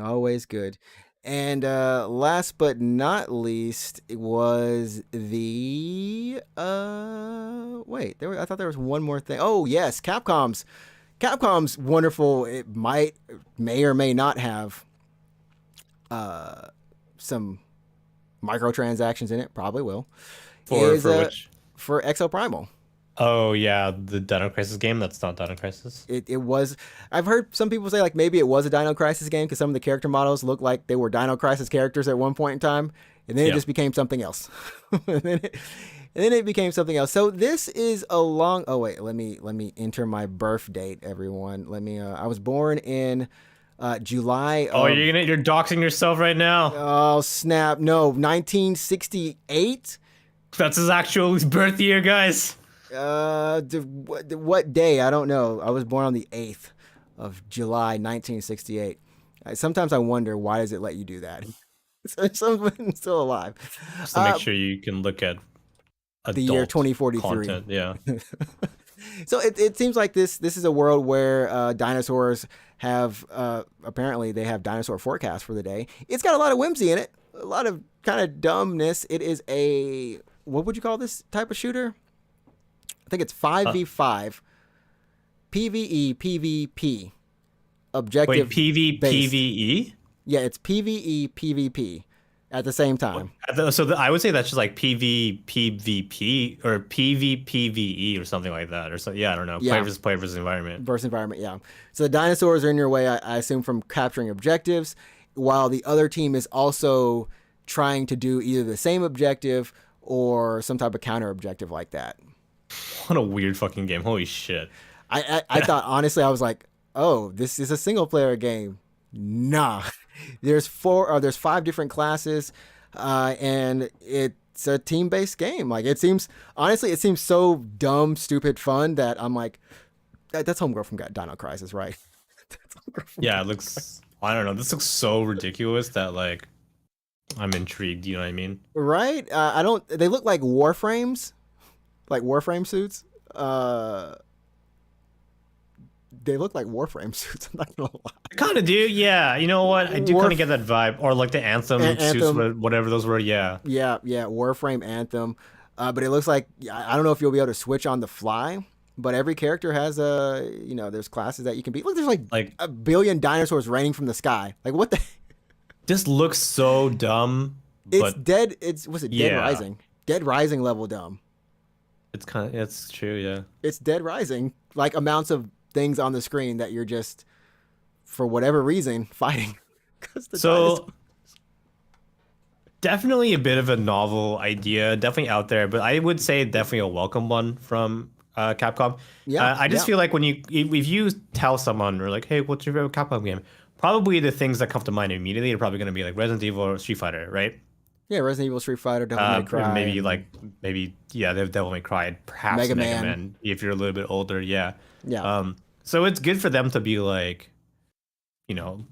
Always good. And last but not least, it was the wait. I thought there was one more thing. Oh yes, Capcom's wonderful. It may or may not have some microtransactions in it. Probably will. For Is, which? for Exo Primal. Oh yeah, the Dino Crisis game. That's not Dino Crisis. It was. I've heard some people say like maybe it was a Dino Crisis game because some of the character models looked like they were Dino Crisis characters at one point in time, and then it just became something else. and then it became something else. So this is a long. Oh wait, let me enter my birth date, everyone. Let me. I was born in July. Oh, you're doxing yourself right now. Oh snap! No, 1968. That's his actual birth year, guys. What day? I don't know. I was born on the 8th of July, 1968. Sometimes I wonder, why does it let you do that? Someone's still alive. Just to make sure you can look at The year adult 2043. content. Yeah. So it seems like this is a world where dinosaurs have, apparently they have dinosaur forecasts for the day. It's got a lot of whimsy in it, a lot of kind of dumbness. It is what would you call this type of shooter? I think it's 5v5, PvE, PvP, objective. Wait, PV, based. PVE? Yeah, it's PvE, PvP at the same time. So I would say that's just like PV, PvP or PV, PVE or something like that. Or so, yeah, I don't know. Yeah. Player versus environment. Versus environment, yeah. So the dinosaurs are in your way, I assume, from capturing objectives, while the other team is also trying to do either the same objective or some type of counter objective like that. What a weird fucking game. Holy shit. I thought, honestly, I was like, oh, this is a single player game. Nah. There's 5 different classes, and it's a team-based game. Like, it seems so dumb, stupid, fun that I'm like, that's Homegirl from Dino Crisis, right? Yeah, it looks. I don't know. This looks so ridiculous that like I'm intrigued. You know what I mean? Right? I don't. They look like Warframes, like Warframe suits. Uh, they look like Warframe suits. I'm not gonna lie. Kind of do. Yeah. You know what? I do kind of get that vibe. Or like the Anthem suits, Anthem. whatever those were. Yeah. Yeah, Warframe Anthem. But it looks like I don't know if you'll be able to switch on the fly. But every character has there's classes that you can be. Look, there's like Like a billion dinosaurs raining from the sky. Like what the? this looks so dumb. It's But dead. It's what's it? Dead yeah, Rising. Dead Rising level dumb. it's kind of it's true. Yeah. It's Dead Rising. Like amounts of things on the screen that you're just, for whatever reason, fighting. Because the So definitely a bit of a novel idea, definitely out there, but I would say definitely a welcome one from Capcom. Yeah, I just yeah. feel like when if you tell someone or like, hey, what's your favorite Capcom game? Probably the things that come to mind immediately are probably going to be like Resident Evil or Street Fighter, right? Yeah, Resident Evil, Street Fighter, Devil May Cry, And maybe and like yeah, they've Devil May Cry, perhaps Mega Mega Man. Man if you're a little bit older, yeah. Yeah. So it's good for them to be like,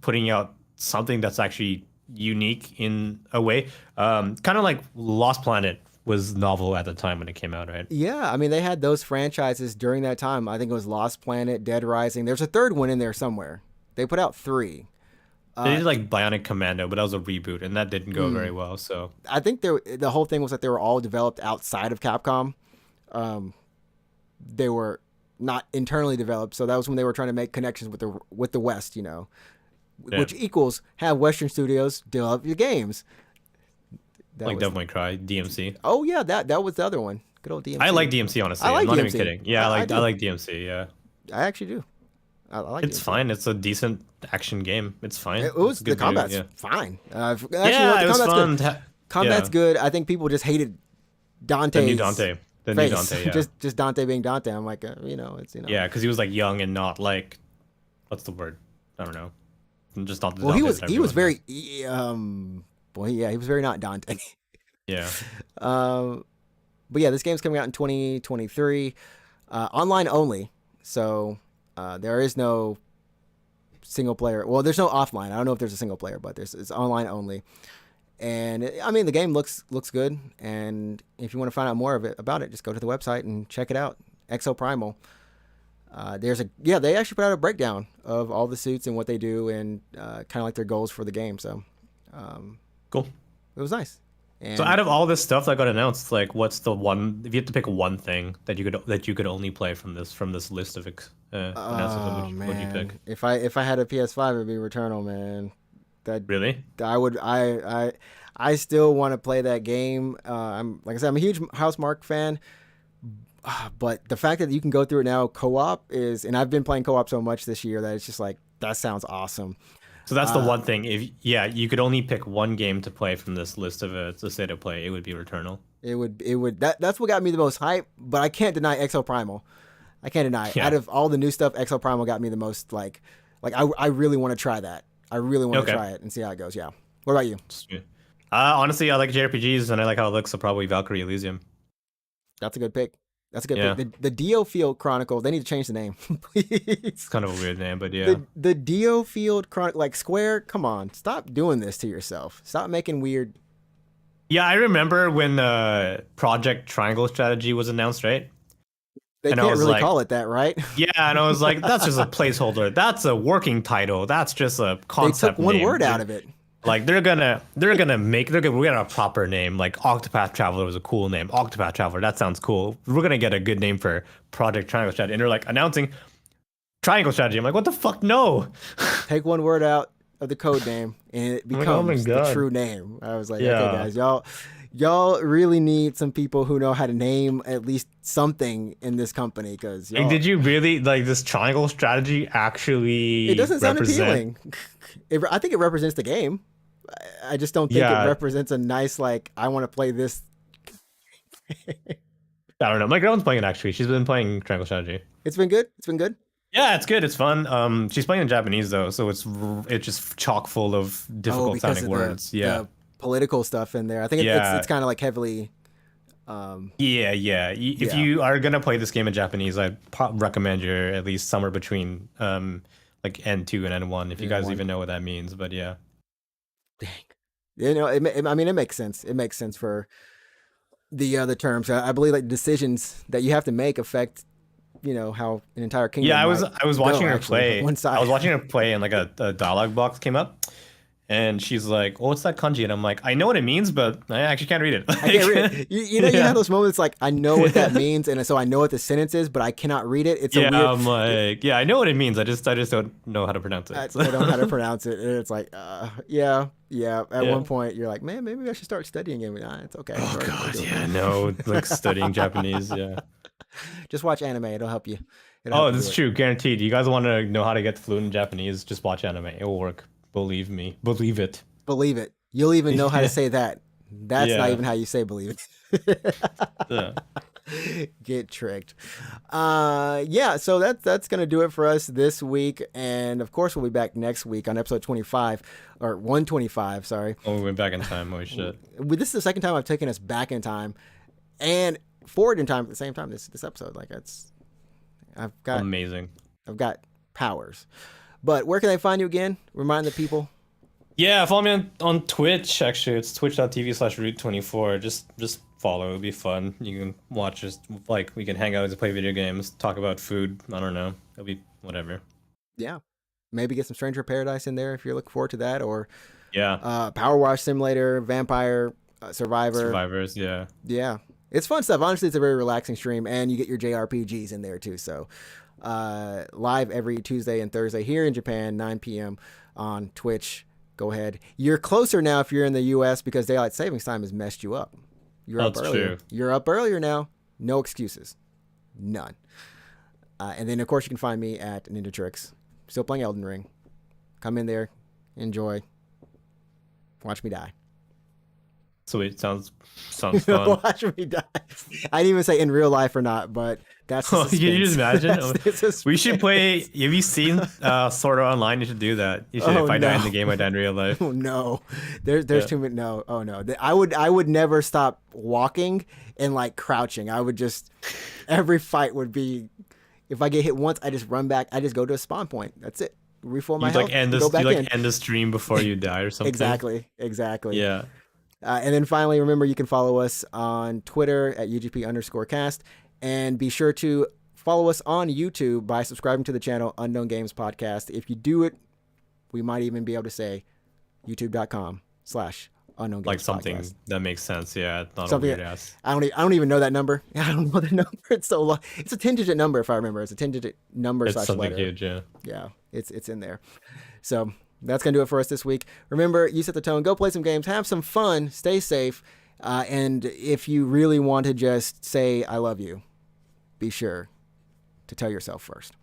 putting out something that's actually unique in a way. Kind of like Lost Planet was novel at the time when it came out, right? Yeah, I mean they had those franchises during that time. I think it was Lost Planet, Dead Rising. There's a third one in there somewhere. They put out 3. They did like Bionic Commando, but that was a reboot, and that didn't go very well. So I think the whole thing was that they were all developed outside of Capcom. They were not internally developed, so that was when they were trying to make connections with the West, yeah. which equals have Western studios develop your games. That Like was, Devil May Cry, DMC. oh yeah, that was the other one. Good old DMC. I like DMC honestly. I like I'm not even DMC. kidding. Yeah, I I do. like DMC. Yeah, I actually do. I like it's DMC. fine. It's a decent action game. It's fine. It was It's the good too, combat's yeah. fine. Actually, Yeah, the it was combat's fun. good. Combat's Yeah. good. I think people just hated Dante's The new Dante. The new face. Dante. Yeah. just Dante being Dante. I'm like, it's Yeah, because he was like young and not like, what's the word? I don't know. Just not. The Well, he Dante was that he was everyone very well, yeah, he was very not Dante. Yeah. But yeah, this game's coming out in 2023, online only. So there is no single player. Well, there's no offline. I don't know if there's a single player, but it's online only. And I mean, the game looks good. And if you want to find out more about it, just go to the website and check it out. Exo Primal. They actually put out a breakdown of all the suits and what they do, and kind of like their goals for the game. So Cool. it was nice. And So out of all this stuff that got announced, like, what's the one? If you had to pick one thing that you could only play from this list of announcements, what would you pick? If I had a PS5, it'd be Returnal, man. That Really? I still want to play that game. I'm like I said, I'm a huge Housemarque fan, but the fact that you can go through it now co-op and I've been playing co-op so much this year that it's just like that sounds awesome. So that's the one thing. If you could only pick one game to play from this list of the state of play, it would be Returnal. That's what got me the most hype. But I can't deny Exo Primal. I can't deny it. Yeah. Out of all the new stuff, Exo Primal got me the most. I really want to try that. I really want to Okay. try it and see how it goes. Yeah. What about you? Honestly, I like JRPGs and I like how it looks. So probably Valkyrie Elysium. That's a good pick. That's a good Yeah. pick. The Dio Field Chronicles. They need to change the name, please. It's kind of a weird name, but yeah. The Dio Field Chronicle, like Square. Come on, stop doing this to yourself. Stop making weird. Yeah, I remember when Project Triangle Strategy was announced, right? They And I can't was really like- call it that, right? Yeah, and I was like, that's just a placeholder. That's a working title. That's just a They concept took one name. word out of it. Like we're gonna get a proper name. Like Octopath Traveler was a cool name. Octopath Traveler, that sounds cool. We're gonna get a good name for Project Triangle Strategy. And they're like announcing Triangle Strategy. I'm like, what the fuck? No. Take one word out of the code name and it like, oh my becomes the God. true name. I was like, Yeah. okay, guys, y'all really need some people who know how to name at least something in this company because Like, did you really like this Triangle Strategy actually? it doesn't sound represent- appealing. I think it represents the game. I just don't think Yeah. it represents a nice I want to play this. I don't know. My girlfriend's playing it actually. She's been playing Triangle Strategy. It's been good. It's been good. Yeah, it's good. It's fun. She's playing in Japanese though, so it's just chock full of difficult because sounding of words. the Yeah. political stuff in there. I think Yeah. it's kind of like heavily. Yeah. If Yeah. you are gonna play this game in Japanese, I'd recommend you're at least somewhere between like N2 and N1, if you guys N1. even know what that means. But yeah. Dang. I mean, it makes sense. It makes sense for the terms. I believe like decisions that you have to make affect, how an entire kingdom Yeah, might I was go, watching her actually, play. one side. I was watching her play, and like a dialogue box came up, and she's like, "Oh, what's that kanji?" And I'm like, "I know what it means, but I actually can't read it." I can't read it. You have Yeah. those moments like I know what that means, and so I know what the sentence is, but I cannot read it. It's a Yeah, weird. I'm like, yeah, I know what it means. I just don't know how to pronounce I it. don't know how to pronounce it. And it's like, yeah. At Yeah. one point, you're like, man, maybe I should start studying it. Nah, it's okay. Oh We're God, doing yeah, it. no, like studying Japanese, yeah. Just watch anime. It'll help you. It'll help Oh, you this do is it. true, guaranteed. You guys want to know how to get fluent in Japanese? Just watch anime. It will work. Believe me. Believe it. Believe it. You'll even know how to Yeah. say that. That's not Yeah. even how you say believe it. Yeah. Get tricked. Yeah, so that's gonna do it for us this week, and of course we'll be back next week on episode 25 or 125. Sorry. Oh, we went back in time. Holy shit. This is the second time I've taken us back in time and forward in time at the same time. This episode, like I've got Amazing. powers. But where can they find you again? Remind the people. Yeah, follow me on Twitch. Actually, it's twitch.tv/root24. Just follow. It'll be fun. You can watch us. Like, we can hang out and play video games, talk about food. I don't know. It'll be whatever. Yeah, maybe get some Stranger of Paradise in there if you're looking forward to that, or Yeah. Power Wash Simulator, Vampire Survivor. Survivors. Yeah. Yeah, it's fun stuff. Honestly, it's a very relaxing stream, and you get your JRPGs in there too. So, live every Tuesday and Thursday here in Japan, 9 p.m. on Twitch. Go ahead. You're closer now if you're in the U.S. because daylight savings time has messed you up. You're up That's earlier. true. You're up earlier now. No excuses. None. And then, of course, you can find me at Ninja Tricks. Still playing Elden Ring. Come in there. Enjoy. Watch me die. Sweet. Sounds fun. Watch me die. I didn't even say in real life or not, but that's the Can you just suspense. imagine? That's the suspense. We should play. Have you seen Sword Art Online? You should do that. You should. Oh, If I die in no. the game, I die in real life. Oh no, there's Yeah. too many. No, oh no, I would never stop walking and like crouching. I would just every fight would be, if I get hit once, I just run back. I just go to a spawn point. That's it. Refill my You health. like end go this. back You in. like end the stream before you die or something. Exactly. Yeah. And then finally, remember you can follow us on Twitter at UGP_cast, and be sure to follow us on YouTube by subscribing to the channel Unknown Games Podcast. If you do it, we might even be able to say youtube.com/Unknown Games Like something Podcast. that makes sense. Yeah. Not Something a weird ass. I don't even know that number. I don't know the number. It's so long. It's a 10-digit number if I remember. It's a 10-digit number It's slash something letter. huge. Yeah. Yeah, it's in there. So that's gonna do it for us this week. Remember, you set the tone. Go play some games. Have some fun. Stay safe. And if you really want to just say I love you, be sure to tell yourself first.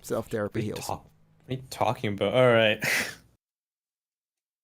Self-therapy heals. What are you talking about? All right.